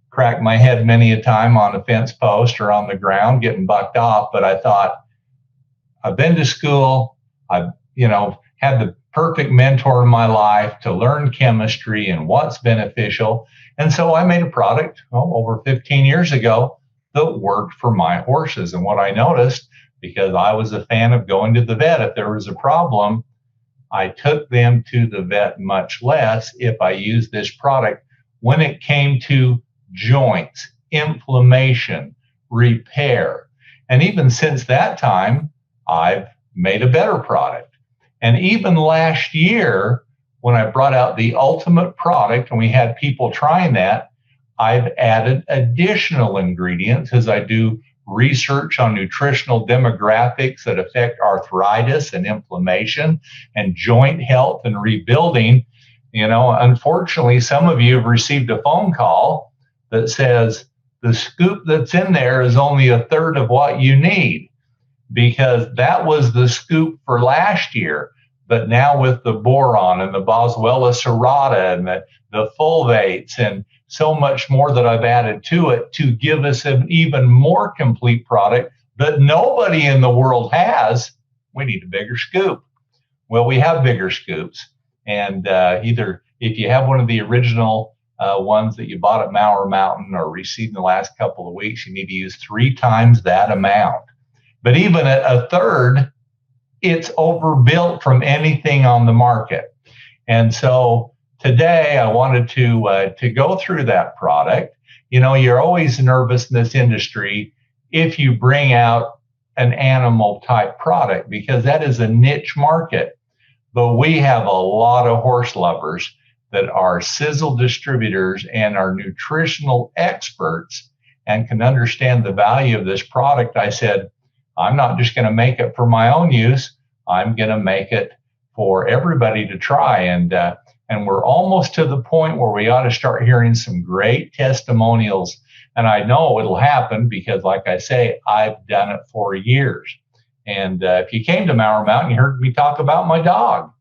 cracked my head many a time on a fence post or on the ground getting bucked off. But I thought, I've been to school. I've, had the perfect mentor in my life to learn chemistry and what's beneficial. And so I made a product over 15 years ago that worked for my horses. And what I noticed, because I was a fan of going to the vet, if there was a problem, I took them to the vet much less if I used this product when it came to joints, inflammation, repair. And even since that time, I've made a better product. And even last year, when I brought out the ultimate product and we had people trying that, I've added additional ingredients as I do research on nutritional demographics that affect arthritis and inflammation and joint health and rebuilding. You know, unfortunately, some of you have received a phone call that says the scoop that's in there is only a third of what you need, because that was the scoop for last year. But now with the boron and the boswellia serrata and the fulvates and so much more that I've added to it to give us an even more complete product that nobody in the world has, we need a bigger scoop. Well, we have bigger scoops. And either if you have one of the original ones that you bought at Mauer Mountain or received in the last couple of weeks, you need to use 3 times that amount. But even at a third, it's overbuilt from anything on the market. And so today I wanted to go through that product. You know, you're always nervous in this industry if you bring out an animal type product, because that is a niche market. But we have a lot of horse lovers that are Sisel distributors and are nutritional experts and can understand the value of this product. I said, I'm not just going to make it for my own use. I'm going to make it for everybody to try. And we're almost to the point where we ought to start hearing some great testimonials. And I know it'll happen because, like I say, I've done it for years. And if you came to Mauer Mountain, you heard me talk about my dog.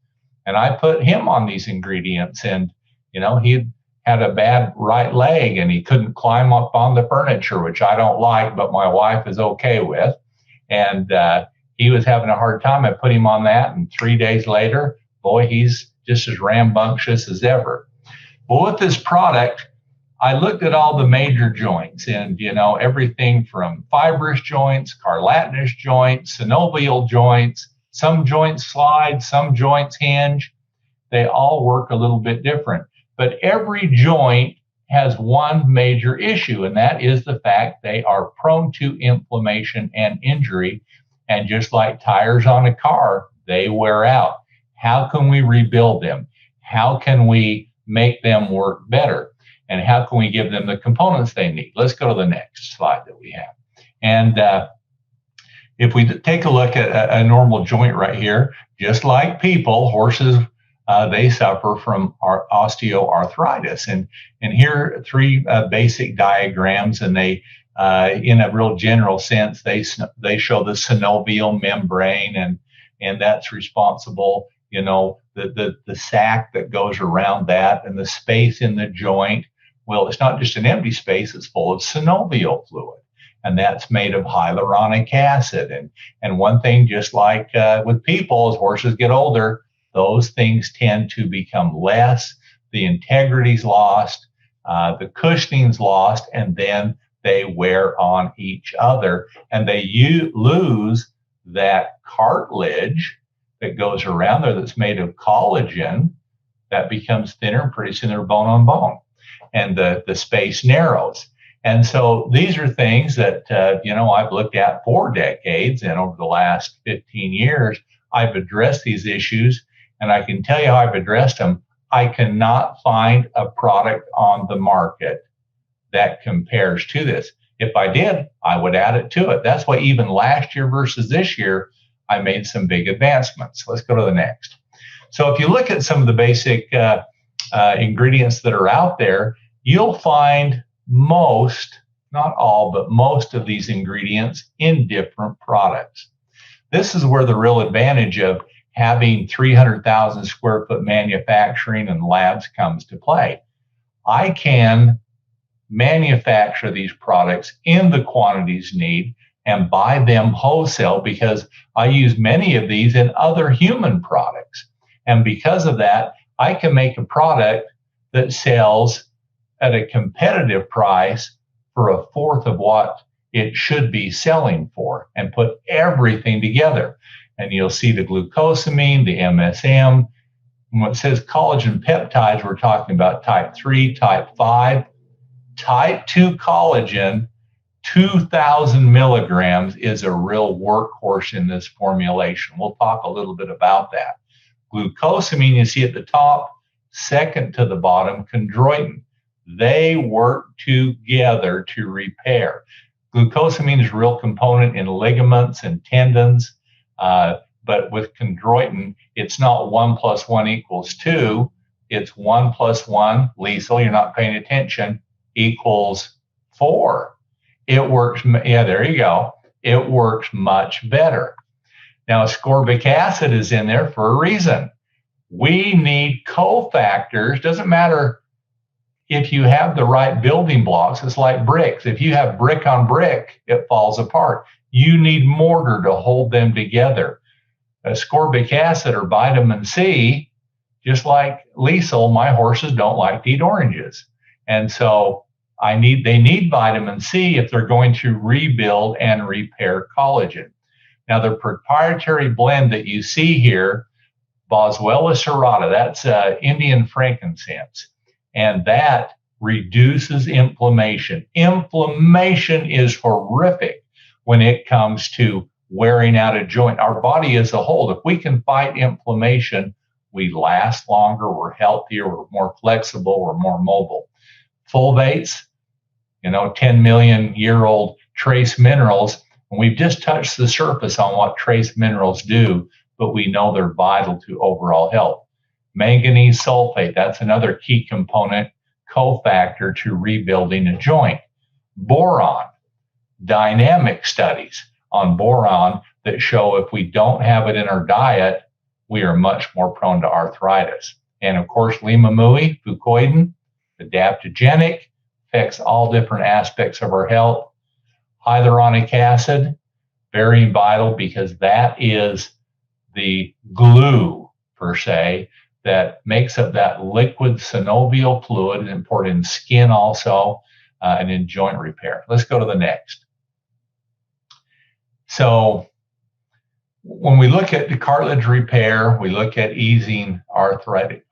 And I put him on these ingredients. And, you know, he had a bad right leg and he couldn't climb up on the furniture, which I don't like, but my wife is okay with. And he was having a hard time. I put him on that. And 3 days later, boy, he's just as rambunctious as ever. Well, with this product, I looked at all the major joints and, you know, everything from fibrous joints, cartilaginous joints, synovial joints. Some joints slide, some joints hinge. They all work a little bit different. But every joint has one major issue, and that is the fact they are prone to inflammation and injury. And just like tires on a car, they wear out. How can we rebuild them? How can we make them work better? And how can we give them the components they need? Let's go to the next slide that we have. And if we take a look at a normal joint right here, just like people, horses, they suffer from osteoarthritis. And here are 3 basic diagrams, and they, in a real general sense, they show the synovial membrane, and that's responsible, you know, the sac that goes around that and the space in the joint. Well, it's not just an empty space, it's full of synovial fluid. And that's made of hyaluronic acid. And one thing, just like with people, as horses get older, those things tend to become less. The integrity's lost, the cushioning's lost, and then they wear on each other. And they lose that cartilage that goes around there that's made of collagen that becomes thinner, and pretty soon they're bone on bone. And the space narrows. And so these are things that, you know, I've looked at for decades, and over the last 15 years, I've addressed these issues, and I can tell you how I've addressed them. I cannot find a product on the market that compares to this. If I did, I would add it to it. That's why even last year versus this year, I made some big advancements. Let's go to the next. So if you look at some of the basic ingredients that are out there, you'll find most, not all, but most of these ingredients in different products. This is where the real advantage of having 300,000 square foot manufacturing and labs comes to play. I can manufacture these products in the quantities needed and buy them wholesale because I use many of these in other human products. And because of that, I can make a product that sells at a competitive price for a fourth of what it should be selling for, and put everything together. And you'll see the glucosamine, the MSM. When it says collagen peptides, we're talking about type 3, type 5. Type 2 collagen, 2,000 milligrams, is a real workhorse in this formulation. We'll talk a little bit about that. Glucosamine, you see at the top, second to the bottom, chondroitin. They work together to repair. Glucosamine is a real component in ligaments and tendons, but with chondroitin, it's not 1 + 1 = 2. It's 1 + 1, Liesel, you're not paying attention, equals 4. It works, yeah, there you go. It works much better. Now, ascorbic acid is in there for a reason. We need cofactors. Doesn't matter if you have the right building blocks. It's like bricks. If you have brick on brick, it falls apart. You need mortar to hold them together. Ascorbic acid or vitamin C, just like Liesel, my horses don't like to eat oranges. And so they need vitamin C if they're going to rebuild and repair collagen. Now, the proprietary blend that you see here, Boswellia serrata, that's Indian frankincense, and that reduces inflammation. Inflammation is horrific when it comes to wearing out a joint. Our body as a whole, if we can fight inflammation, we last longer, we're healthier, we're more flexible, we're more mobile. Fulvates, 10 million year old trace minerals. And we've just touched the surface on what trace minerals do, but we know they're vital to overall health. Manganese sulfate, that's another key component, cofactor to rebuilding a joint. Boron, dynamic studies on boron that show if we don't have it in our diet, we are much more prone to arthritis. And of course, limamui, fucoidan, adaptogenic, affects all different aspects of our health. Hyaluronic acid, very vital because that is the glue, per se, that makes up that liquid synovial fluid, important in skin also, and in joint repair. Let's go to the next. So when we look at the cartilage repair, we look at easing arthritic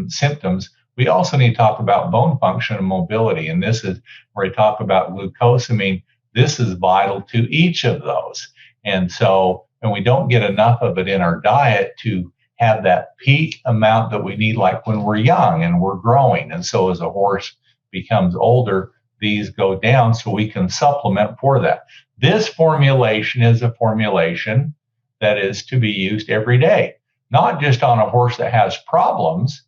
symptoms, we also need to talk about bone function and mobility. And this is where I talk about glucosamine. This is vital to each of those. And so, and we don't get enough of it in our diet to have that peak amount that we need, like when we're young and we're growing. And so as a horse becomes older, these go down so we can supplement for that. This formulation is a formulation that is to be used every day, not just on a horse that has problems.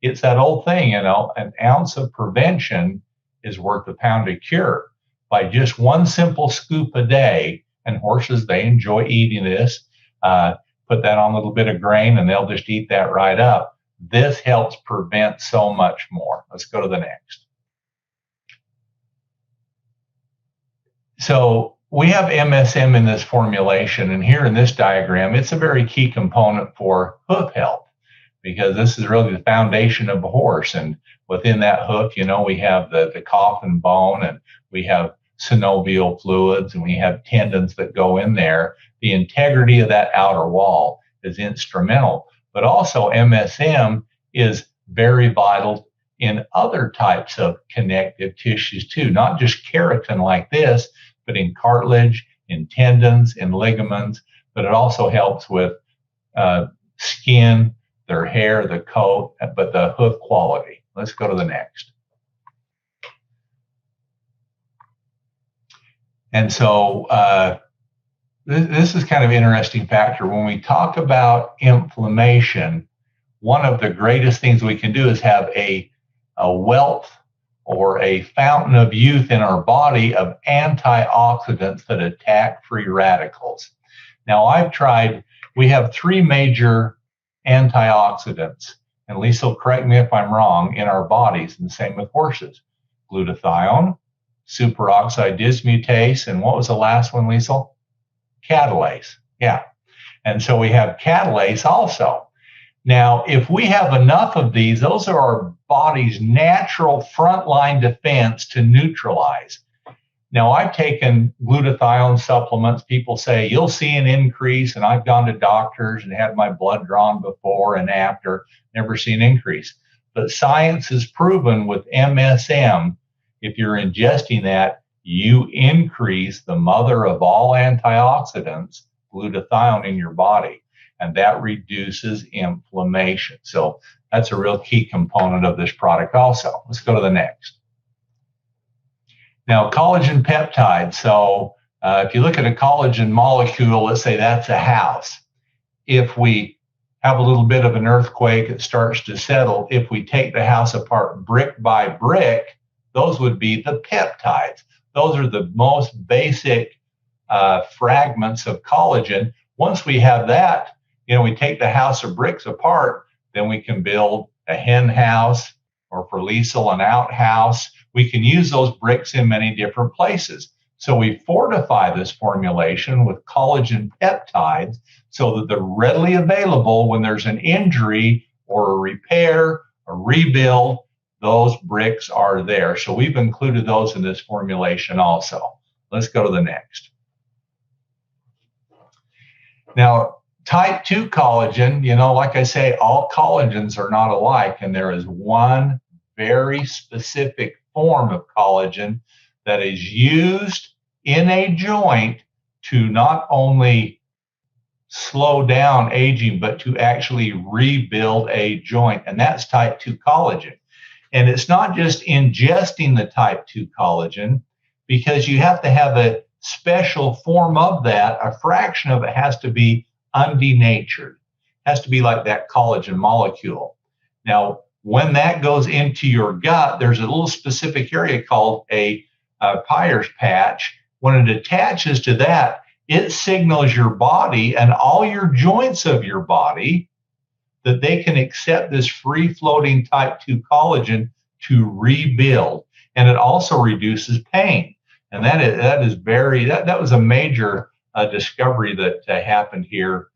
It's that old thing, an ounce of prevention is worth a pound of cure. By just one simple scoop a day, and horses, they enjoy eating this, put that on a little bit of grain and they'll just eat that right up. This helps prevent so much more. Let's go to the next. So we have MSM in this formulation, and here in this diagram, it's a very key component for hoof health, because this is really the foundation of a horse. And within that hoof, we have the coffin bone, and we have synovial fluids, and we have tendons that go in there. The integrity of that outer wall is instrumental, but also MSM is very vital in other types of connective tissues too, not just keratin like this, but in cartilage, in tendons, in ligaments, but it also helps with skin, their hair, the coat, but the hoof quality. Let's go to the next. And so this is kind of an interesting factor. When we talk about inflammation, one of the greatest things we can do is have a wealth or a fountain of youth in our body of antioxidants that attack free radicals. Now, we have 3 major antioxidants, and Lisa will correct me if I'm wrong, in our bodies, and the same with horses. Glutathione, superoxide dismutase, and what was the last one, Lisa? Catalase. Yeah. And so we have catalase also. Now, if we have enough of these, those are our body's natural frontline defense to neutralize. Now, I've taken glutathione supplements. People say, you'll see an increase, and I've gone to doctors and had my blood drawn before and after, never seen an increase. But science has proven with MSM, if you're ingesting that, you increase the mother of all antioxidants, glutathione, in your body. and that reduces inflammation. So that's a real key component of this product also. Let's go to the next. Now, collagen peptide. So if you look at a collagen molecule, let's say that's a house. If we have a little bit of an earthquake, it starts to settle. If we take the house apart brick by brick, those would be the peptides. Those are the most basic fragments of collagen. Once we have that, we take the house of bricks apart, then we can build a hen house, or for Liesel, an outhouse. We can use those bricks in many different places. So we fortify this formulation with collagen peptides so that they're readily available when there's an injury or a repair, a rebuild. Those bricks are there. So we've included those in this formulation also. Let's go to the next. Now, type 2 collagen, like I say, all collagens are not alike, and there is one very specific form of collagen that is used in a joint to not only slow down aging, but to actually rebuild a joint, and that's type 2 collagen. And it's not just ingesting the type 2 collagen, because you have to have a special form of that. A fraction of it has to be undenatured, has to be like that collagen molecule. Now, when that goes into your gut, there's a little specific area called a Peyer's patch. When it attaches to that, it signals your body and all your joints of your body that they can accept this free-floating type 2 collagen to rebuild. And it also reduces pain. And that was a major discovery that happened here,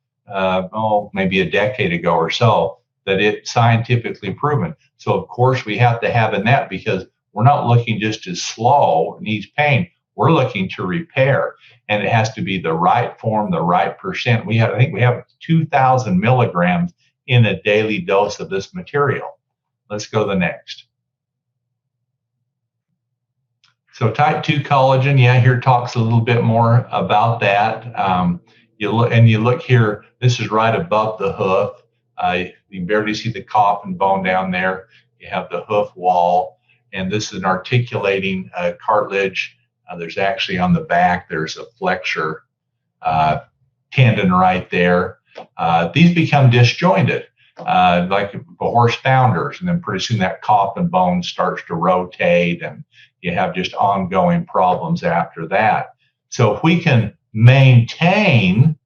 maybe a decade ago or so, that it's scientifically proven. So of course we have to have in that, because we're not looking just to slow and ease pain. We're looking to repair, and it has to be the right form, the right percent. I think we have 2,000 milligrams in a daily dose of this material. Let's go to the next. So type 2 collagen, here talks a little bit more about that. You look here, this is right above the hoof. You can barely see the coffin bone down there. You have the hoof wall, and this is an articulating cartilage. There's actually on the back, there's a flexure tendon right there. These become disjointed, like the horse founders, and then pretty soon that coffin bone starts to rotate, and you have just ongoing problems after that. So if we can maintain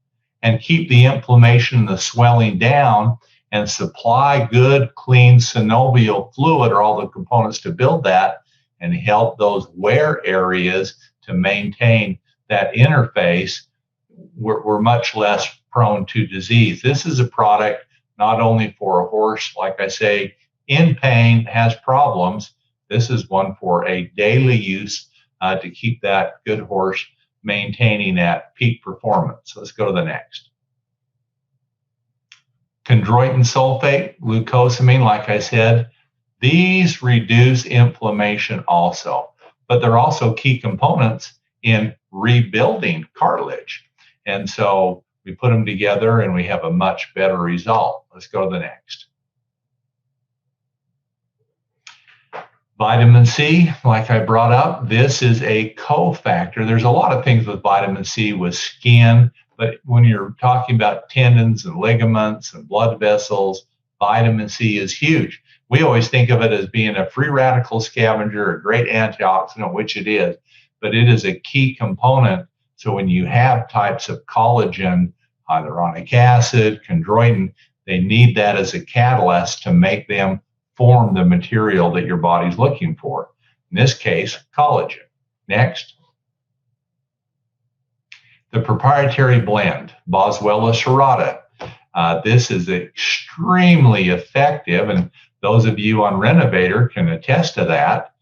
and keep the inflammation and the swelling down and supply good, clean synovial fluid, or all the components to build that, and help those wear areas to maintain that interface, we're much less prone to disease. This is a product not only for a horse, like I say, in pain, has problems. This is one for a daily use to keep that good horse maintaining that peak performance. Let's go to the next. Chondroitin sulfate, glucosamine, like I said, these reduce inflammation also, but they're also key components in rebuilding cartilage. And so we put them together and we have a much better result. Let's go to the next. Vitamin C, like I brought up, this is a cofactor. There's a lot of things with vitamin C with skin, but when you're talking about tendons and ligaments and blood vessels, vitamin C is huge. We always think of it as being a free radical scavenger, a great antioxidant, which it is, but it is a key component. So when you have types of collagen, hyaluronic acid, chondroitin, they need that as a catalyst to make them form the material that your body's looking for. In this case, collagen. Next. The proprietary blend, Boswellia serrata. This is extremely effective, and those of you on Renovator can attest to that.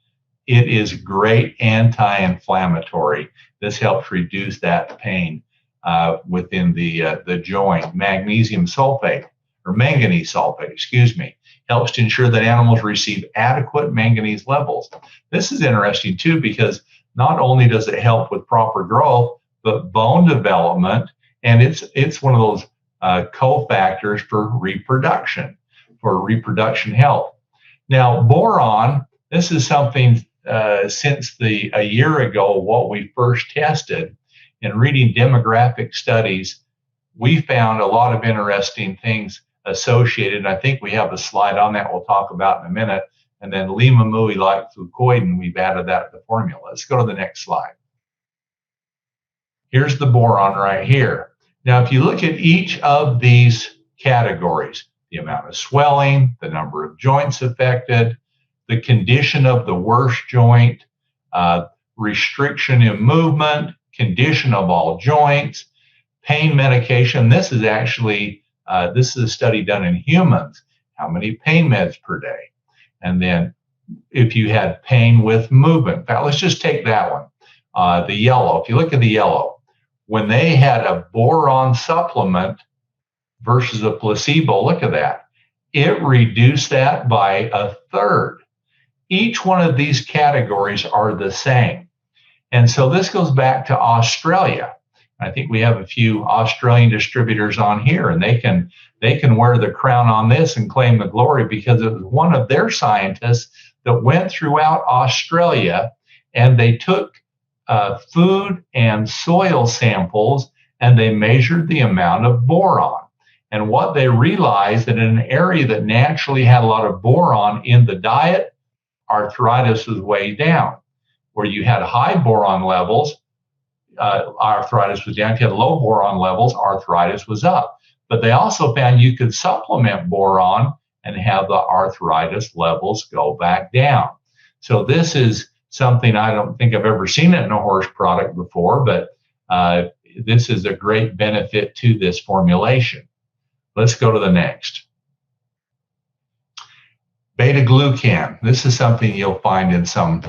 It is great anti-inflammatory. This helps reduce that pain within the joint. Magnesium sulfate, or manganese sulfate, excuse me, helps to ensure that animals receive adequate manganese levels. This is interesting too, because not only does it help with proper growth, but bone development, and it's one of those cofactors for reproduction health. Now, boron, this is something since a year ago, what we first tested in reading demographic studies, we found a lot of interesting things associated. I think we have a slide on that we'll talk about in a minute. And then limamui like fucoidin, we've added that to the formula. Let's go to the next slide. Here's the boron right here. Now, if you look at each of these categories, the amount of swelling, the number of joints affected, the condition of the worst joint, restriction in movement, condition of all joints, pain medication. This is actually, this is a study done in humans. How many pain meds per day? And then if you had pain with movement. In fact, let's just take that one. The yellow, if you look at the yellow, when they had a boron supplement versus a placebo, look at that. It reduced that by a third. Each one of these categories are the same. And so this goes back to Australia. I think we have a few Australian distributors on here, and they can wear the crown on this and claim the glory because it was one of their scientists that went throughout Australia and they took food and soil samples and they measured the amount of boron. And what they realized that in an area that naturally had a lot of boron in the diet, arthritis was way down. Where you had high boron levels, arthritis was down. If you had low boron levels, arthritis was up. But they also found you could supplement boron and have the arthritis levels go back down. So this is something I don't think I've ever seen it in a horse product before, but this is a great benefit to this formulation. Let's go to the next. Beta-glucan. This is something you'll find in some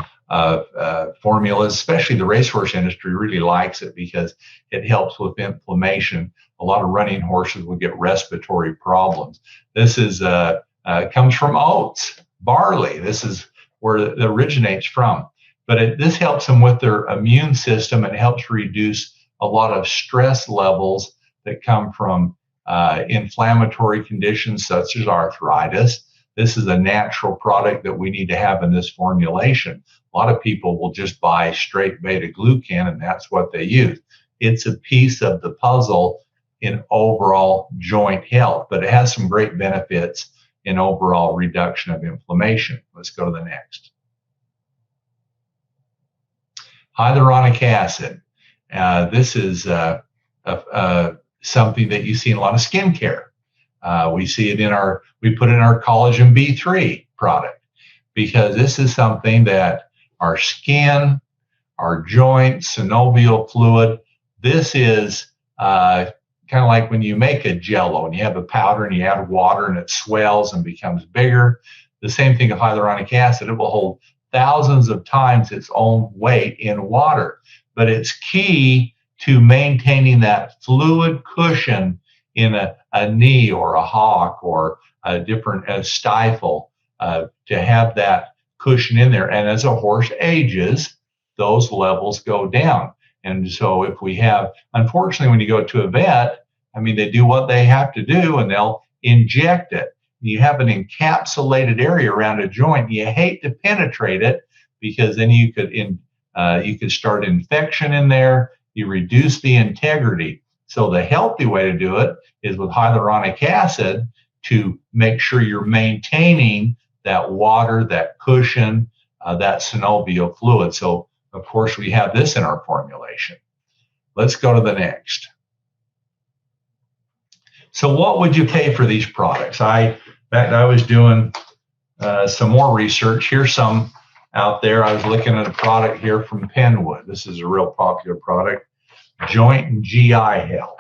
formulas, especially the racehorse industry really likes it because it helps with inflammation. A lot of running horses will get respiratory problems. This is comes from oats, barley. This is where it originates from. But this helps them with their immune system. It helps reduce a lot of stress levels that come from inflammatory conditions such as arthritis. This is a natural product that we need to have in this formulation. A lot of people will just buy straight beta-glucan, and that's what they use. It's a piece of the puzzle in overall joint health, but it has some great benefits in overall reduction of inflammation. Let's go to the next. Hyaluronic acid. This is something that you see in a lot of skincare. We see it we put it in our collagen B3 product because this is something that our skin, our joints, synovial fluid, this is kind of like when you make a Jell-O and you have a powder and you add water and it swells and becomes bigger. The same thing with hyaluronic acid. It will hold thousands of times its own weight in water, but it's key to maintaining that fluid cushion in a knee or a hock or a different stifle to have that cushion in there. And as a horse ages, those levels go down. And so if we have, unfortunately, when you go to a vet, I mean, they do what they have to do and they'll inject it. You have an encapsulated area around a joint. You hate to penetrate it because then you could start infection in there. You reduce the integrity. So the healthy way to do it is with hyaluronic acid to make sure you're maintaining that water, that cushion, that synovial fluid. So, of course, we have this in our formulation. Let's go to the next. So what would you pay for these products? In fact, I was doing some more research. Here's some out there. I was looking at a product here from Penwood. This is a real popular product, Joint and GI Health.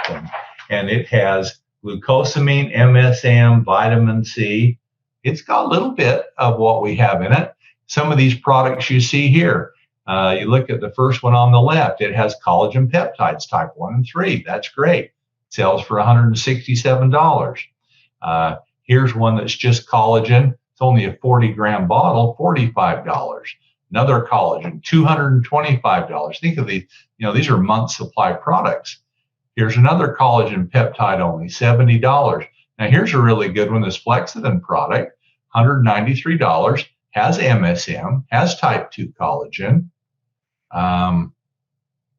And it has glucosamine, MSM, vitamin C. It's got a little bit of what we have in it. Some of these products you see here, you look at the first one on the left, it has collagen peptides type 1 and 3. That's great. Sells for $167. Here's one that's just collagen. It's only a 40-gram bottle, $45. Another collagen, $225. Think of these, these are month supply products. Here's another collagen peptide only, $70. Now here's a really good one, this Flexidin product, $193, has MSM, has type 2 collagen.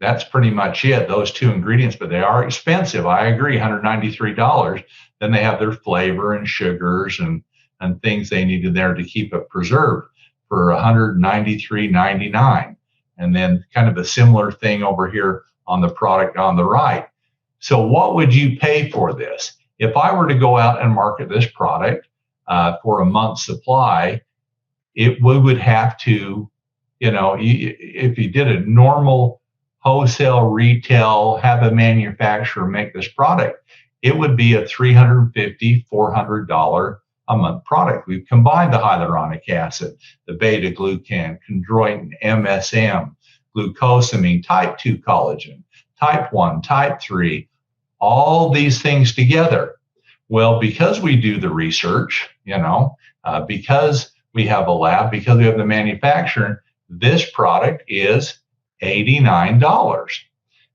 That's pretty much it, those two ingredients, but they are expensive. I agree, $193. Then they have their flavor and sugars and things they needed there to keep it preserved for $193.99. And then kind of a similar thing over here on the product on the right. So what would you pay for this? If I were to go out and market this product for a month's supply, we would have to, if you did a normal wholesale retail, have a manufacturer make this product, it would be a $350, $400 a month product. We've combined the hyaluronic acid, the beta glucan, chondroitin, MSM, glucosamine, type 2 collagen, type 1, type 3, all these things together. Well, because we do the research, because we have a lab, because we have the manufacturer, this product is $89.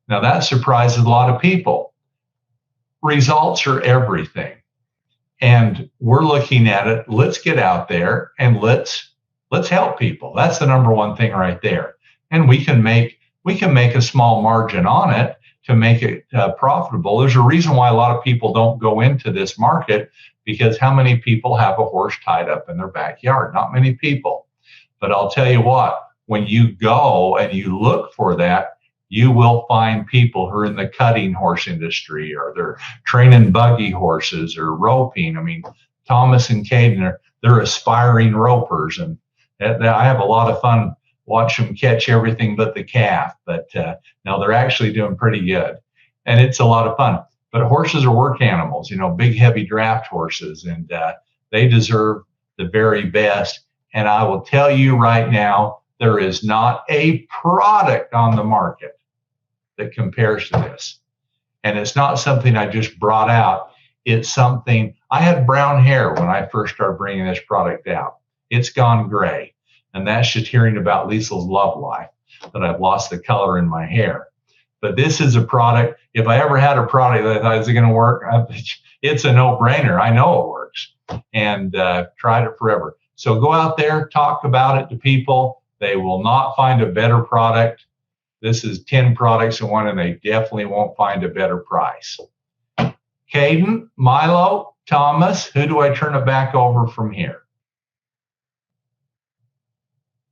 Now that surprises a lot of people. Results are everything. And we're looking at it. Let's get out there and let's help people. That's the number one thing right there. And we can make a small margin on it to make it profitable. There's a reason why a lot of people don't go into this market, because how many people have a horse tied up in their backyard? Not many people. But I'll tell you what, when you go and you look for that, you will find people who are in the cutting horse industry, or they're training buggy horses or roping. I mean, Thomas and Caden, they're aspiring ropers, and I have a lot of fun watching them catch everything but the calf. But no, they're actually doing pretty good, and it's a lot of fun. But horses are work animals, big, heavy draft horses, and they deserve the very best. And I will tell you right now, there is not a product on the market that compares to this. And it's not something I just brought out. It's something, I had brown hair when I first started bringing this product out. It's gone gray. And that's just hearing about Liesel's love life, that I've lost the color in my hair. But this is a product, if I ever had a product that I thought, is it going to work? It's a no-brainer. I know it works. And tried it forever. So go out there, talk about it to people. They will not find a better product. This is 10 products in one, and they definitely won't find a better price. Caden, Milo, Thomas, who do I turn it back over from here?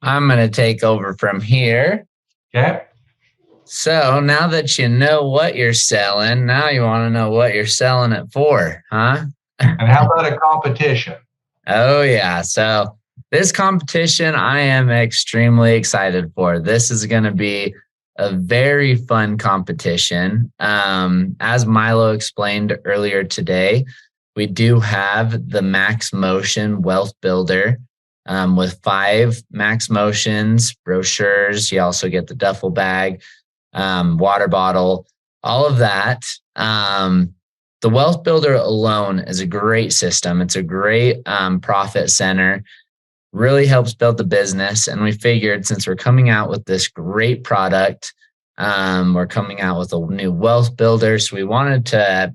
I'm going to take over from here. Okay. So now that you know what you're selling, now you want to know what you're selling it for, huh? And how about a competition? Oh, yeah. So this competition, I am extremely excited for. This is going to be a very fun competition. As Milo explained earlier today, we do have the Max Motion Wealth Builder with 5 Max Motions, brochures. You also get the duffel bag, water bottle, all of that. The Wealth Builder alone is a great system. It's a great profit center. Really helps build the business. And we figured, since we're coming out with this great product, we're coming out with a new Wealth Builder. So we wanted to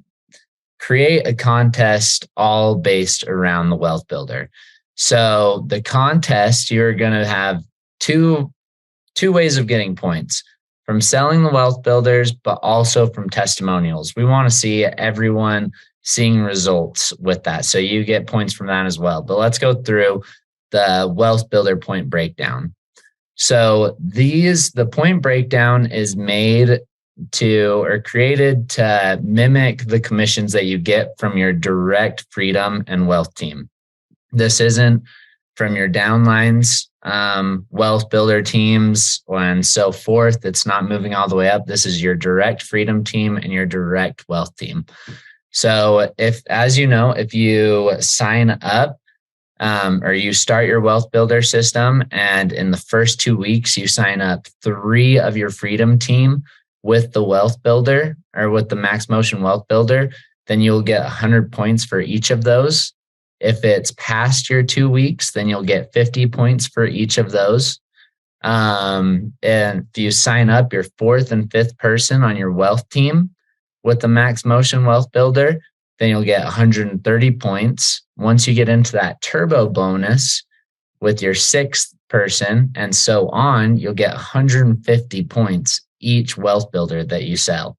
create a contest all based around the Wealth Builder. So the contest, you're going to have two ways of getting points: from selling the Wealth Builders, but also from testimonials. We want to see everyone seeing results with that. So you get points from that as well. But let's go through the Wealth Builder point breakdown. So the point breakdown is made to, or created to, mimic the commissions that you get from your direct Freedom and Wealth team. This isn't from your downlines, Wealth Builder teams and so forth. It's not moving all the way up. This is your direct Freedom team and your direct Wealth team. So as you know, if you sign up, or you start your Wealth Builder system, and in the first 2 weeks, you sign up 3 of your Freedom team with the Wealth Builder, or with the Max Motion Wealth Builder, then you'll get 100 points for each of those. If it's past your 2 weeks, then you'll get 50 points for each of those. And if you sign up your 4th and 5th person on your Wealth team, with the Max Motion Wealth Builder, then you'll get 130 points. Once you get into that turbo bonus with your 6th person and so on, you'll get 150 points each wealth builder that you sell.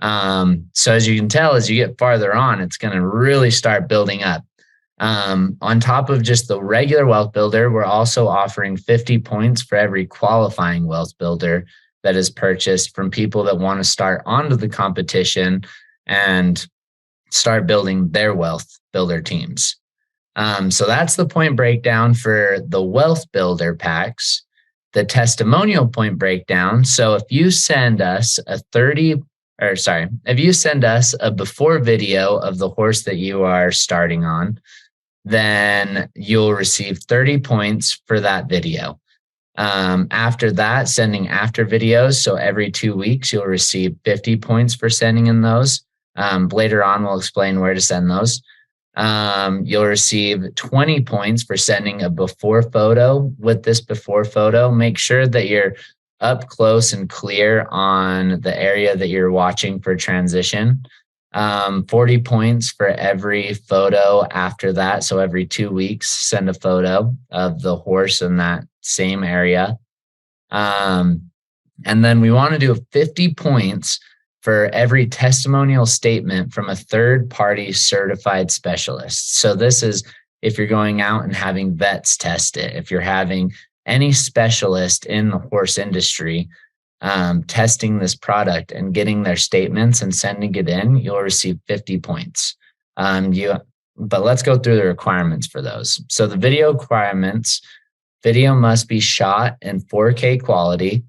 So as you can tell, as you get farther on, it's going to really start building up. On top of just the regular wealth builder, we're also offering 50 points for every qualifying wealth builder that is purchased from people that want to start onto the competition and start building their wealth builder teams. So that's the point breakdown for the wealth builder packs. The testimonial point breakdown. So if you send us if you send us a before video of the horse that you are starting on, then you'll receive 30 points for that video. After that, sending after videos. So every 2 weeks, you'll receive 50 points for sending in those. Later on, we'll explain where to send those. You'll receive 20 points for sending a before photo. With this before photo, make sure that you're up close and clear on the area that you're watching for transition. 40 points for every photo after that. So every 2 weeks, send a photo of the horse in that same area. And then we want to do 50 points for every testimonial statement from a third-party certified specialist. So this is if you're going out and having vets test it, if you're having any specialist in the horse industry testing this product and getting their statements and sending it in, you'll receive 50 points. But let's go through the requirements for those. So the video requirements, video must be shot in 4K quality.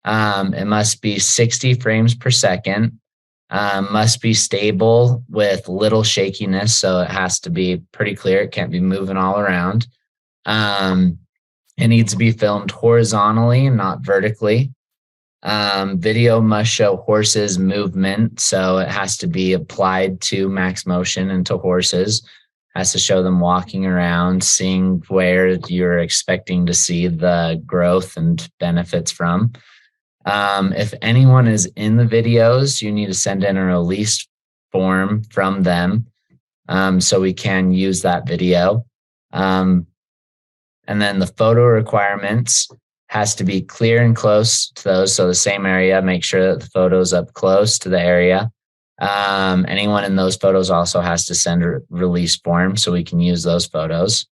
It must be 60 frames per second, must be stable with little shakiness. So it has to be pretty clear. It can't be moving all around. It needs to be filmed horizontally, not vertically. Video must show horses' movement. So it has to be applied to Max Motion and to horses. It has to show them walking around, seeing where you're expecting to see the growth and benefits from. If anyone is in the videos, you need to send in a release form from them so we can use that video. And then the photo requirements has to be clear and close to those. So the same area, make sure that the photo's up close to the area. Anyone in those photos also has to send a release form so we can use those photos.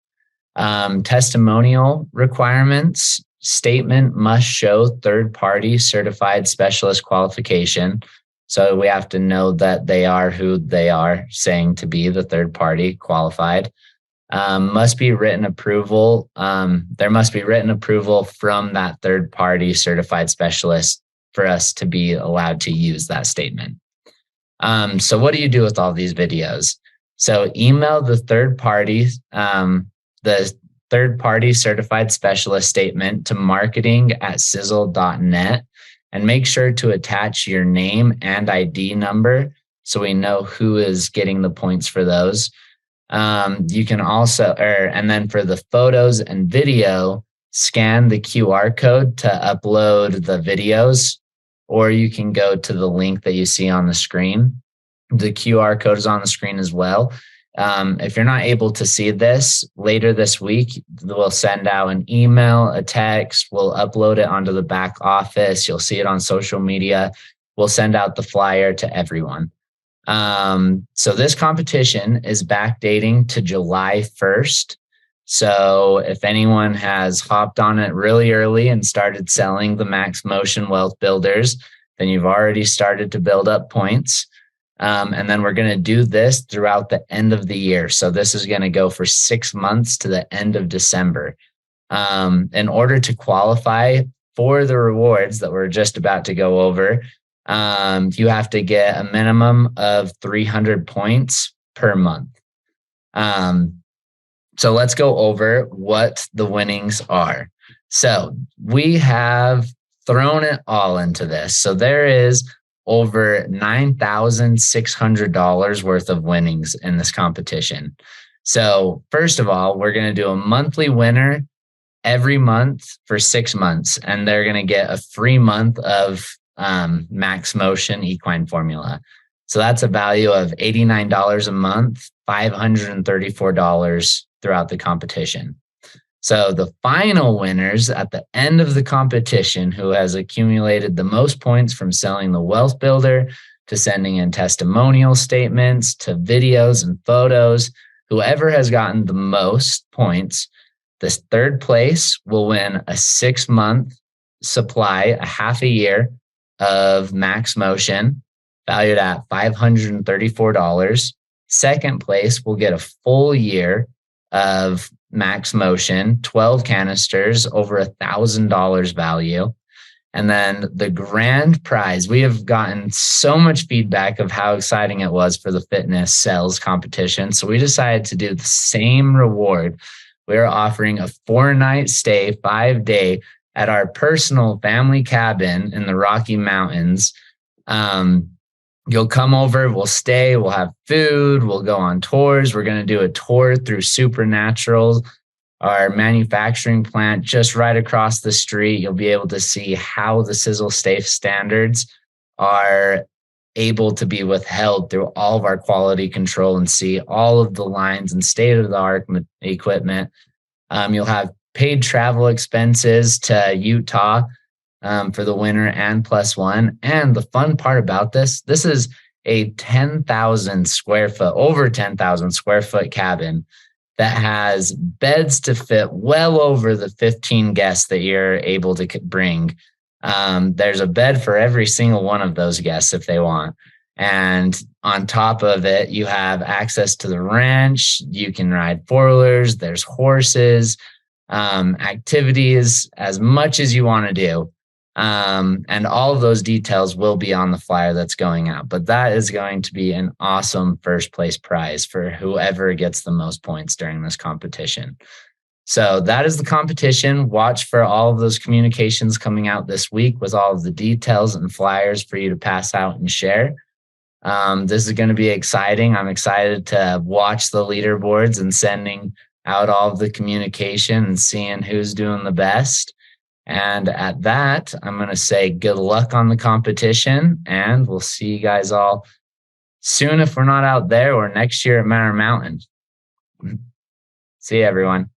Testimonial requirements, statement must show third-party certified specialist qualification. So we have to know that they are who they are saying to be, the third-party qualified. Must be written approval. There must be written approval from that third-party certified specialist for us to be allowed to use that statement. So what do you do with all these videos? So email the third-party certified specialist statement to marketing@sisel.net and make sure to attach your name and ID number so we know who is getting the points for those. You can also, and then for the photos and video, scan the QR code to upload the videos, or you can go to the link that you see on the screen. The QR code is on the screen as well. If you're not able to see this later this week, we'll send out an email, a text, we'll upload it onto the back office. You'll see it on social media. We'll send out the flyer to everyone. So this competition is backdating to July 1st. So if anyone has hopped on it really early and started selling the Max Motion Wealth Builders, then you've already started to build up points. And then we're going to do this throughout the end of the year. So this is going to go for 6 months to the end of December. In order to qualify for the rewards that we're just about to go over, you have to get a minimum of 300 points per month. So let's go over what the winnings are. So we have thrown it all into this. So there is over $9,600 worth of winnings in this competition. So first of all, we're going to do a monthly winner every month for 6 months, and they're going to get a free month of Max Motion equine formula. So that's a value of $89 a month, $534 throughout the competition. So the final winners at the end of the competition, who has accumulated the most points from selling the Wealth Builder to sending in testimonial statements to videos and photos, whoever has gotten the most points, this third place will win a 6-month supply, a half a year of Max Motion, valued at $534. Second place will get a full year of Max Motion, 12 canisters, over $1,000 value. And then the grand prize, we have gotten so much feedback of how exciting it was for the fitness sales competition. So we decided to do the same reward. We're offering a 4-night stay, 5-day at our personal family cabin in the Rocky Mountains. You'll come over, we'll stay, we'll have food, we'll go on tours. We're going to do a tour through Supernatural, our manufacturing plant just right across the street. You'll be able to see how the Sisel Safe standards are able to be withheld through all of our quality control and see all of the lines and state-of-the-art equipment. You'll have paid travel expenses to Utah for the winner and +1. And the fun part about this is a 10,000 square foot, over 10,000 square foot cabin that has beds to fit well over the 15 guests that you're able to bring. There's a bed for every single one of those guests if they want. And on top of it, you have access to the ranch. You can ride 4-wheelers. There's horses, activities, as much as you want to do. And all of those details will be on the flyer that's going out. But that is going to be an awesome first place prize for whoever gets the most points during this competition. So that is the competition. Watch for all of those communications coming out this week with all of the details and flyers for you to pass out and share. This is going to be exciting. I'm excited to watch the leaderboards and sending out all of the communication and seeing who's doing the best. And at that, I'm going to say good luck on the competition, and we'll see you guys all soon if we're not out there, or next year at Manor Mountain. See you, everyone.